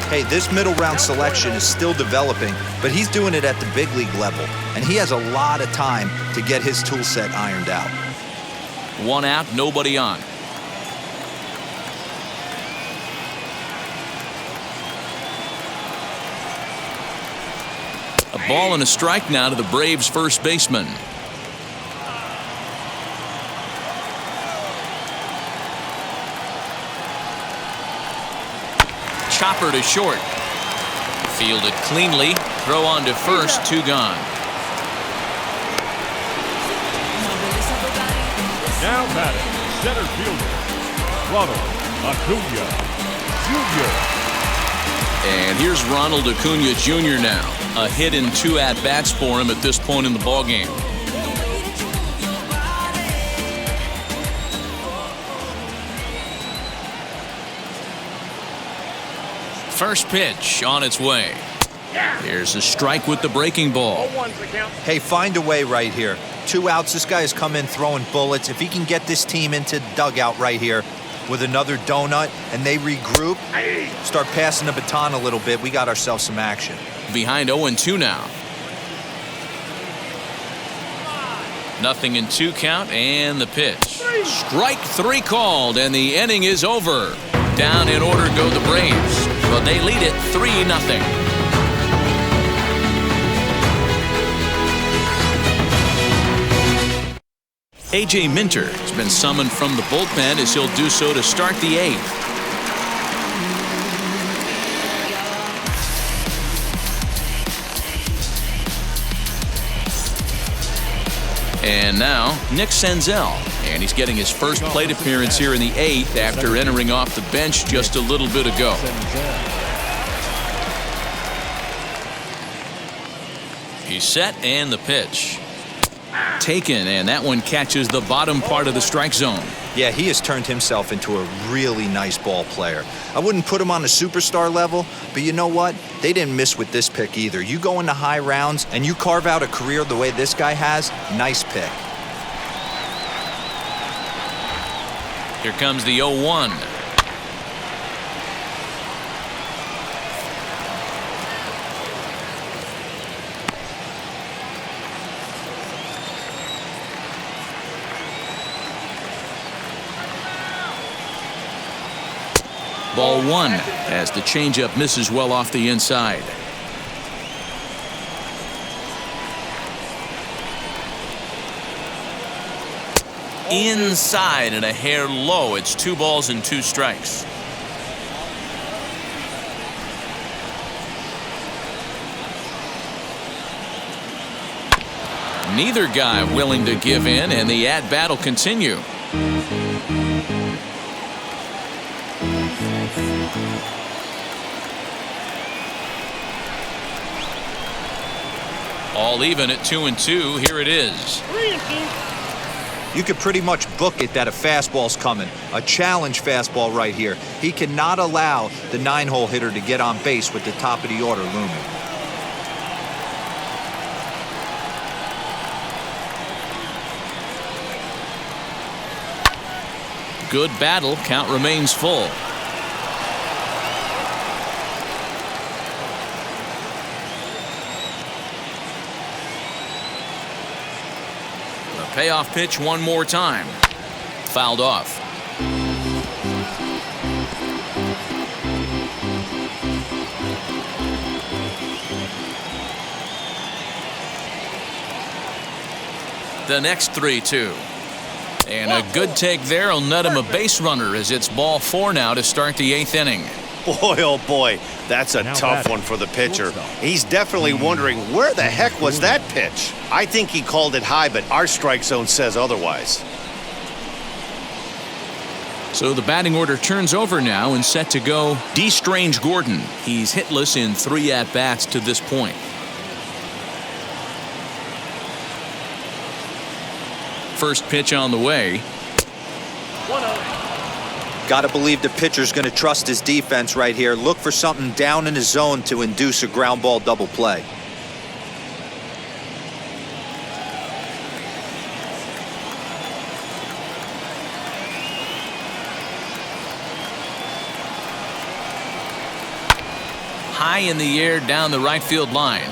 Hey, this middle round selection is still developing, but he's doing it at the big league level, and he has a lot of time to get his tool set ironed out. 1 out, nobody on. A ball and a strike now to the Braves' first baseman. Chopper to short. Fielded cleanly. Throw on to first. 2 gone. Now batting, center fielder, Ronald Acuna Jr. And here's Ronald Acuna Jr. now. A hit in 2 at-bats for him at this point in the ballgame. First pitch on its way. Here's a strike with the breaking ball. Hey, find a way right here. 2 outs. This guy has come in throwing bullets. If he can get this team into the dugout right here with another donut and they regroup, start passing the baton a little bit, we got ourselves some action. Behind 0-2 now. Nothing in 2 count, and the pitch. Strike 3 called, and the inning is over. Down in order go the Braves, but they lead it 3-0. A.J. Minter has been summoned from the bullpen as he'll do so to start the 8th. And now, Nick Senzel. And he's getting his first plate appearance here in the 8th after entering off the bench just a little bit ago. He's set, and the pitch. Taken, and that one catches the bottom part of the strike zone. Yeah, he has turned himself into a really nice ball player. I wouldn't put him on a superstar level, but you know what? They didn't miss with this pick either. You go into high rounds and you carve out a career the way this guy has, nice pick. Here comes the 0-1. Ball 1 as the changeup misses well off the inside. Inside and a hair low. It's 2 balls and 2 strikes. Neither guy willing to give in, and the at-bat will continue. All even at 2-2. Here it is. You could pretty much book it that a fastball's coming. A challenge fastball right here. He cannot allow the 9-hole hitter to get on base with the top of the order looming. Good battle. Count remains full. Payoff pitch one more time. Fouled off. The next 3-2. And a good take there will net him a base runner as it's ball 4 now to start the 8th inning. Boy, oh boy, that's a tough one for the pitcher. He's definitely wondering where the heck was that pitch. I think he called it high, but our strike zone says otherwise. So the batting order turns over now and set to go DeStrange Gordon. He's hitless in 3 at-bats to this point. First pitch on the way. 1-0. Got to believe the pitcher's going to trust his defense right here. Look for something down in his zone to induce a ground ball double play. High in the air down the right field line.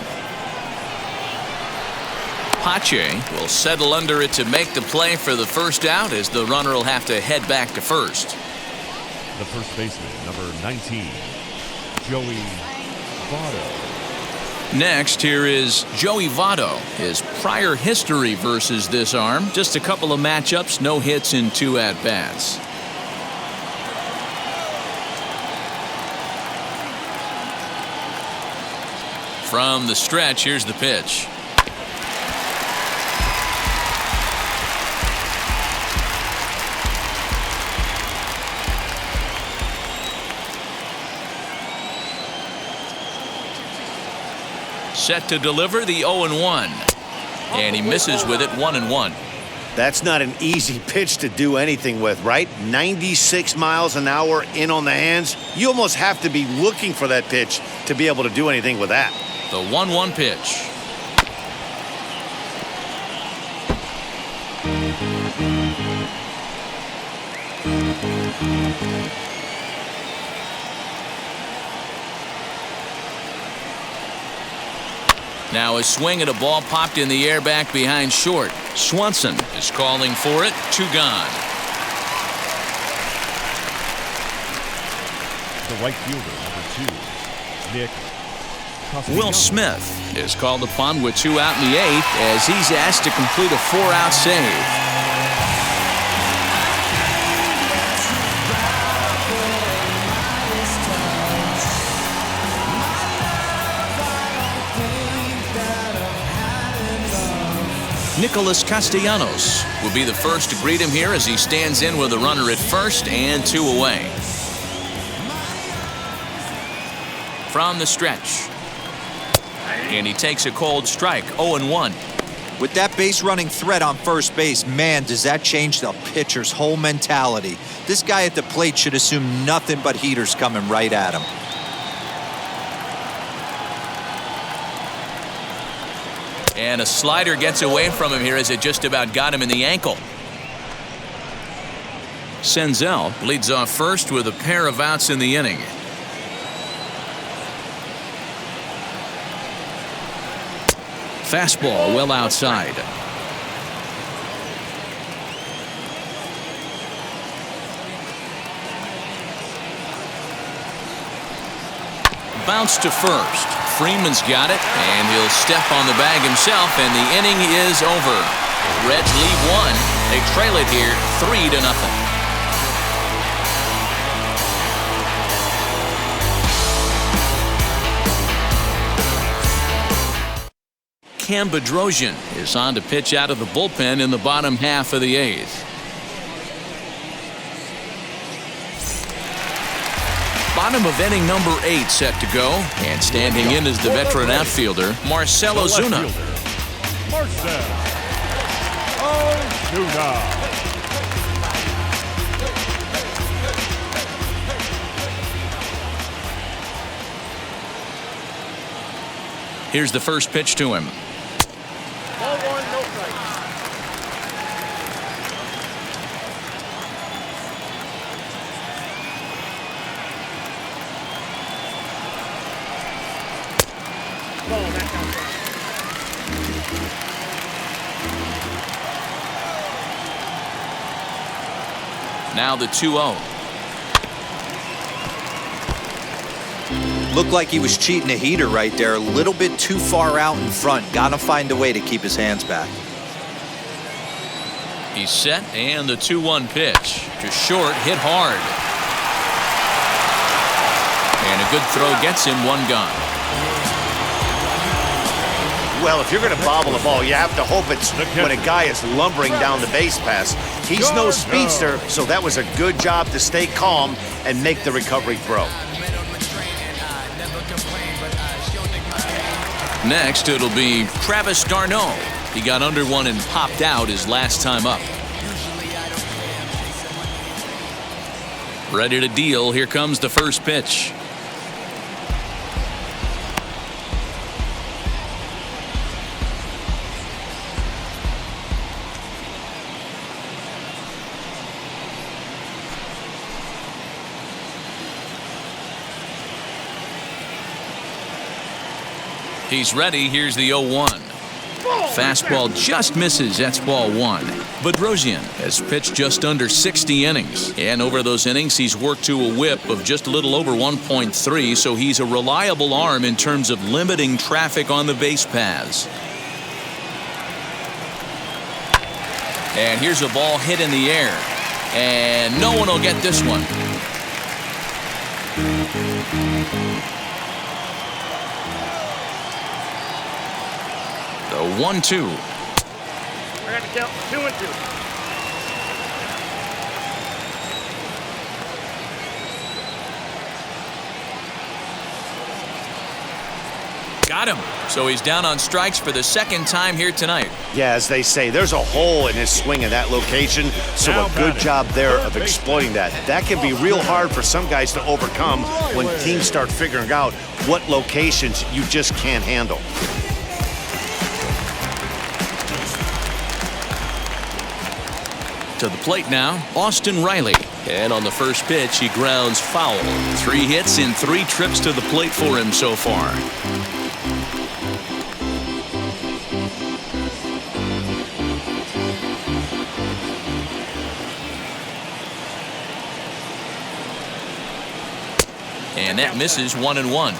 Pache will settle under it to make the play for the first out, as the runner will have to head back to first. The first baseman, number 19, Joey Votto. Next, here is Joey Votto. His prior history versus this arm: just a couple of matchups, no hits in 2 at-bats. From the stretch, here's the pitch. Set to deliver the 0-1. And he misses with it, 1-1. That's not an easy pitch to do anything with, right? 96 miles an hour in on the hands. You almost have to be looking for that pitch to be able to do anything with that. The 1-1 pitch. Now a swing at a ball popped in the air back behind short. Swanson is calling for it. 2 gone. The right fielder, number 2, Nick. Will Smith is called upon with 2 out in the 8th, as he's asked to complete a 4-out save. Nicholas Castellanos will be the first to greet him here, as he stands in with a runner at first and 2 away. From the stretch. And he takes a cold strike, 0-1. With that base running threat on first base, man, does that change the pitcher's whole mentality. This guy at the plate should assume nothing but heaters coming right at him. And a slider gets away from him here, as it just about got him in the ankle. Senzel leads off first with a pair of outs in the inning. Fastball well outside. Bounce to first. Freeman's got it, and he'll step on the bag himself, and the inning is over. Reds lead 1. They trail it here 3-0. Cam Bedrosian is on to pitch out of the bullpen in the bottom half of the 8th. Bottom of inning number 8 set to go, and standing in is the veteran outfielder Marcell Ozuna. Marcell Ozuna. Here's the first pitch to him. Ball 1, no strike. Ball, that counts. Now the 2-0. Looked like he was cheating a heater right there. A little bit too far out in front. Gotta find a way to keep his hands back. He's set, and the 2-1 pitch to short, hit hard. And a good throw gets him 1 gone. Well, if you're going to bobble the ball, you have to hope it's when a guy is lumbering down the base pass. He's no speedster, so that was a good job to stay calm and make the recovery throw. Next, it'll be Travis d'Arnaud. He got under one and popped out his last time up. Ready to deal. Here comes the first pitch. He's ready. Here's the 0-1. Fastball just misses. That's ball one. Vasgersian has pitched just under 60 innings. And over those innings, he's worked to a whip of just a little over 1.3. So he's a reliable arm in terms of limiting traffic on the base paths. And here's a ball hit in the air. And no one will get this one. The 1-2. I got to count 2 and 2. Got him. So he's down on strikes for the second time here tonight. Yeah, as they say, there's a hole in his swing in that location, so a good job there of exploiting that. That can be real hard for some guys to overcome when teams start figuring out what locations you just can't handle. To the plate now, Austin Riley. And on the first pitch, he grounds foul. 3 hits in 3 trips to the plate for him so far. And that misses 1-1.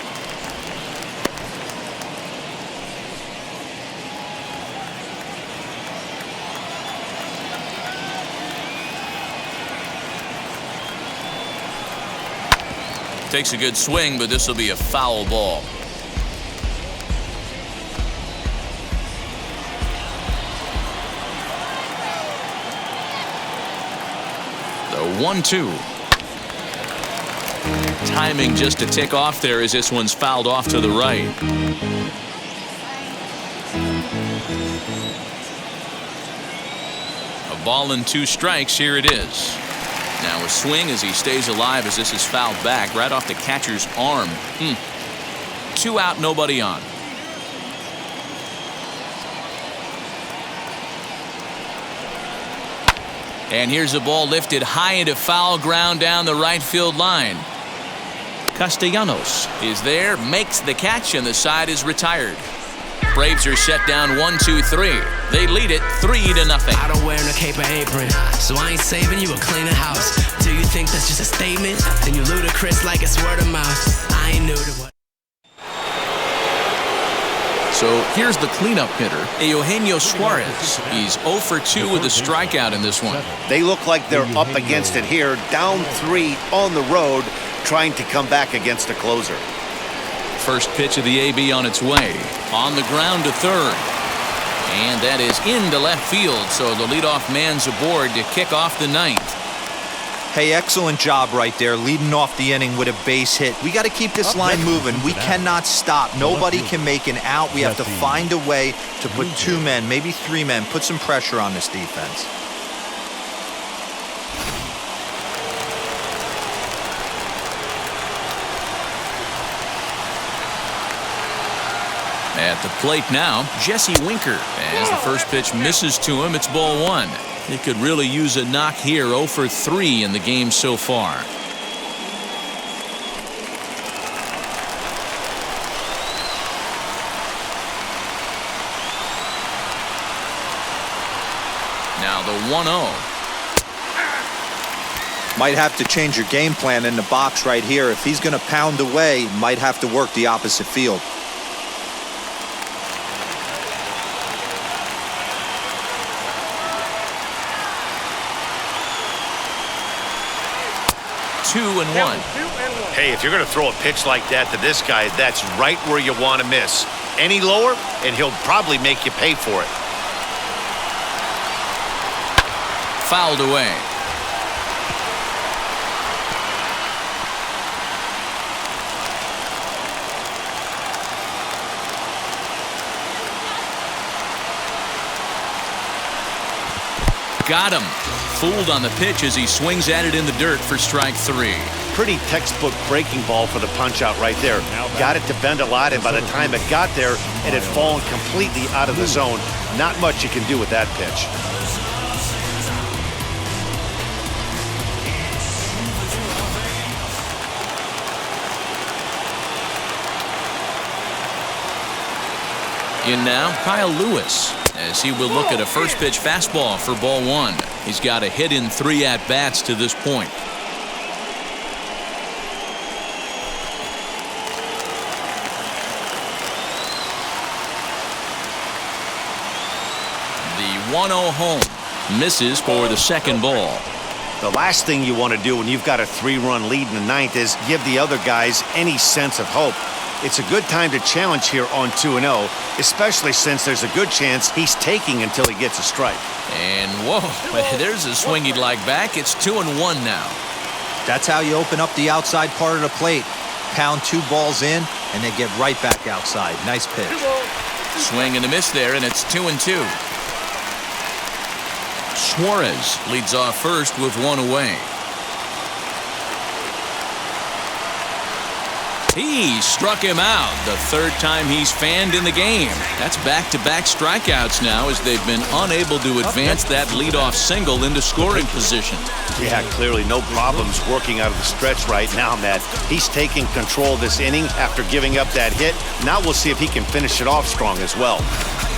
Takes a good swing, but this will be a foul ball. The 1-2. Timing just a tick off there as this one's fouled off to the right. A ball and 2 strikes. Here it is. Now a swing as he stays alive as this is fouled back right off the catcher's arm. 2 out, nobody on. And here's a ball lifted high into foul ground down the right field line. Castellanos is there, makes the catch, and the side is retired. Braves are set down 1-2-3. They lead it 3-0. I don't wear no cape or apron, so I ain't saving you a cleaner house. Do you think that's just a statement? Then you ludicrous like it's word of mouth. I ain't new to what. So here's the cleanup hitter, Eugenio Suarez. He's 0 for 2 with a strikeout in this one. They look like they're up against it here, down 3 on the road, trying to come back against a closer. First pitch of the AB on its way. On the ground to third. And that is into left field, so the leadoff man's aboard to kick off the 9th. Hey, excellent job right there, leading off the inning with a base hit. We got to keep this line moving. We cannot stop. Nobody can make an out. We have to find a way to put 2 men, maybe 3 men, put some pressure on this defense. At the plate now, Jesse Winker. As the first pitch misses to him, it's ball 1. He could really use a knock here. 0 for 3 in the game so far. Now the 1-0. Might have to change your game plan in the box right here. If he's going to pound away, might have to work the opposite field. Two and one. Hey, if you're going to throw a pitch like that to this guy, that's right where you want to miss. Any lower, and he'll probably make you pay for it. fouled away. Got him. Fooled on the pitch as he swings at it in the dirt for strike 3. Pretty textbook breaking ball for the punch out right there. Got it to bend a lot, and by the time it got there, it had fallen completely out of the zone. Not much you can do with that pitch. In now, Kyle Lewis, as he will look at a first pitch fastball for ball 1. He's got a hit in 3 at-bats to this point. The 1-0 home misses for the second ball. The last thing you want to do when you've got a 3-run lead in the 9th is give the other guys any sense of hope. It's a good time to challenge here on 2-0, especially since there's a good chance he's taking until he gets a strike. And whoa, there's a swing he'd like back. It's 2-1 now. That's how you open up the outside part of the plate. Pound 2 balls in, and they get right back outside. Nice pitch. Swing and a miss there, and it's 2-2. Suarez leads off first with 1 away. He struck him out the 3rd time he's fanned in the game. That's back-to-back strikeouts now as they've been unable to advance that leadoff single into scoring position. Yeah, clearly no problems working out of the stretch right now, Matt. He's taking control of this inning after giving up that hit. Now we'll see if he can finish it off strong as well.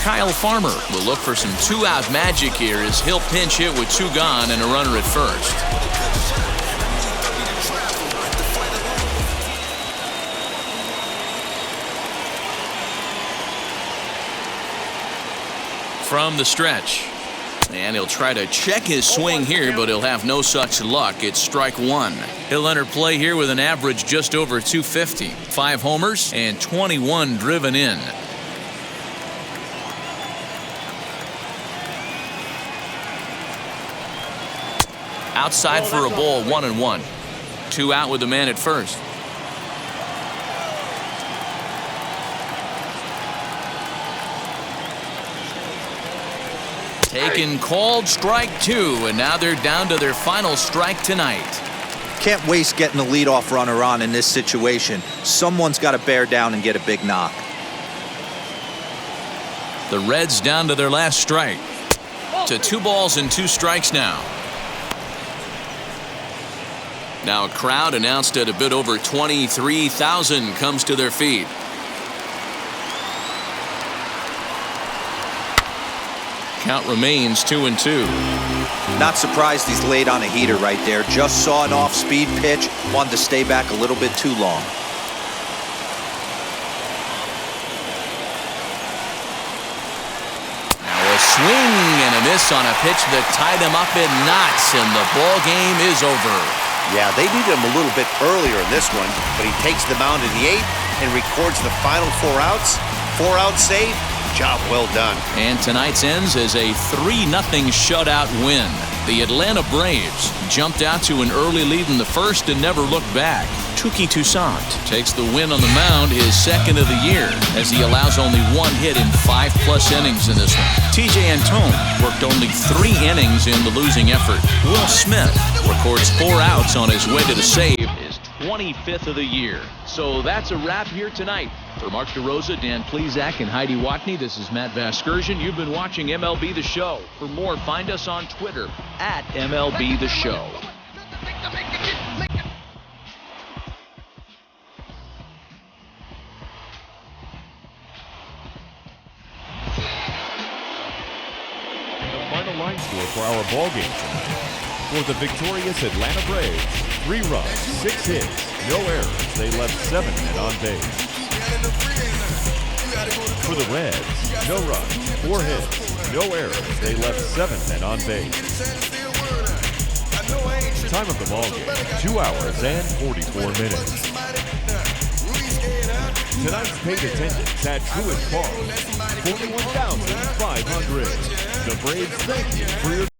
Kyle Farmer will look for some 2-out magic here as he'll pinch hit with 2 gone and a runner at first. From the stretch. And he'll try to check his swing here, but he'll have no such luck. It's strike 1. He'll enter play here with an average just over 250. 5 homers and 21 driven in. Outside for a ball, 1-1. 2 out with the man at first. Taken, called, strike 2, and now they're down to their final strike tonight. Can't waste getting the leadoff runner on in this situation. Someone's got to bear down and get a big knock. The Reds down to their last strike. To 2 balls and 2 strikes now. Now a crowd announced at a bit over 23,000 comes to their feet. Count remains 2-2. Not surprised he's laid on a heater right there. Just saw an off-speed pitch. Wanted to stay back a little bit too long. Now a swing and a miss on a pitch that tied him up in knots, and the ball game is over. Yeah, they needed him a little bit earlier in this one, but he takes the mound in the 8th and records the final 4 outs. 4-out save. Job well done. And tonight's ends as a 3-0 shutout win. The Atlanta Braves jumped out to an early lead in the first and never looked back. Touki Toussaint takes the win on the mound, his 2nd of the year, as he allows only 1 hit in 5+ innings in this one. TJ Antone worked only 3 innings in the losing effort. Will Smith records 4 outs on his way to the save, his 25th of the year. So that's a wrap here tonight. For Mark DeRosa, Dan Plesac, and Heidi Watney, this is Matt Vasgersian. You've been watching MLB The Show. For more, find us on Twitter at MLB The Show. The final line score for our ball game tonight. For the victorious Atlanta Braves, 3 runs, 6 hits, no errors. They left 7 men on base. For the Reds, no runs, 4 hits, no errors. They left 7 men on base. Time of the ball game, 2 hours and 44 minutes. Tonight's paid attendance at Truist Park, 41,500. The Braves thank you for your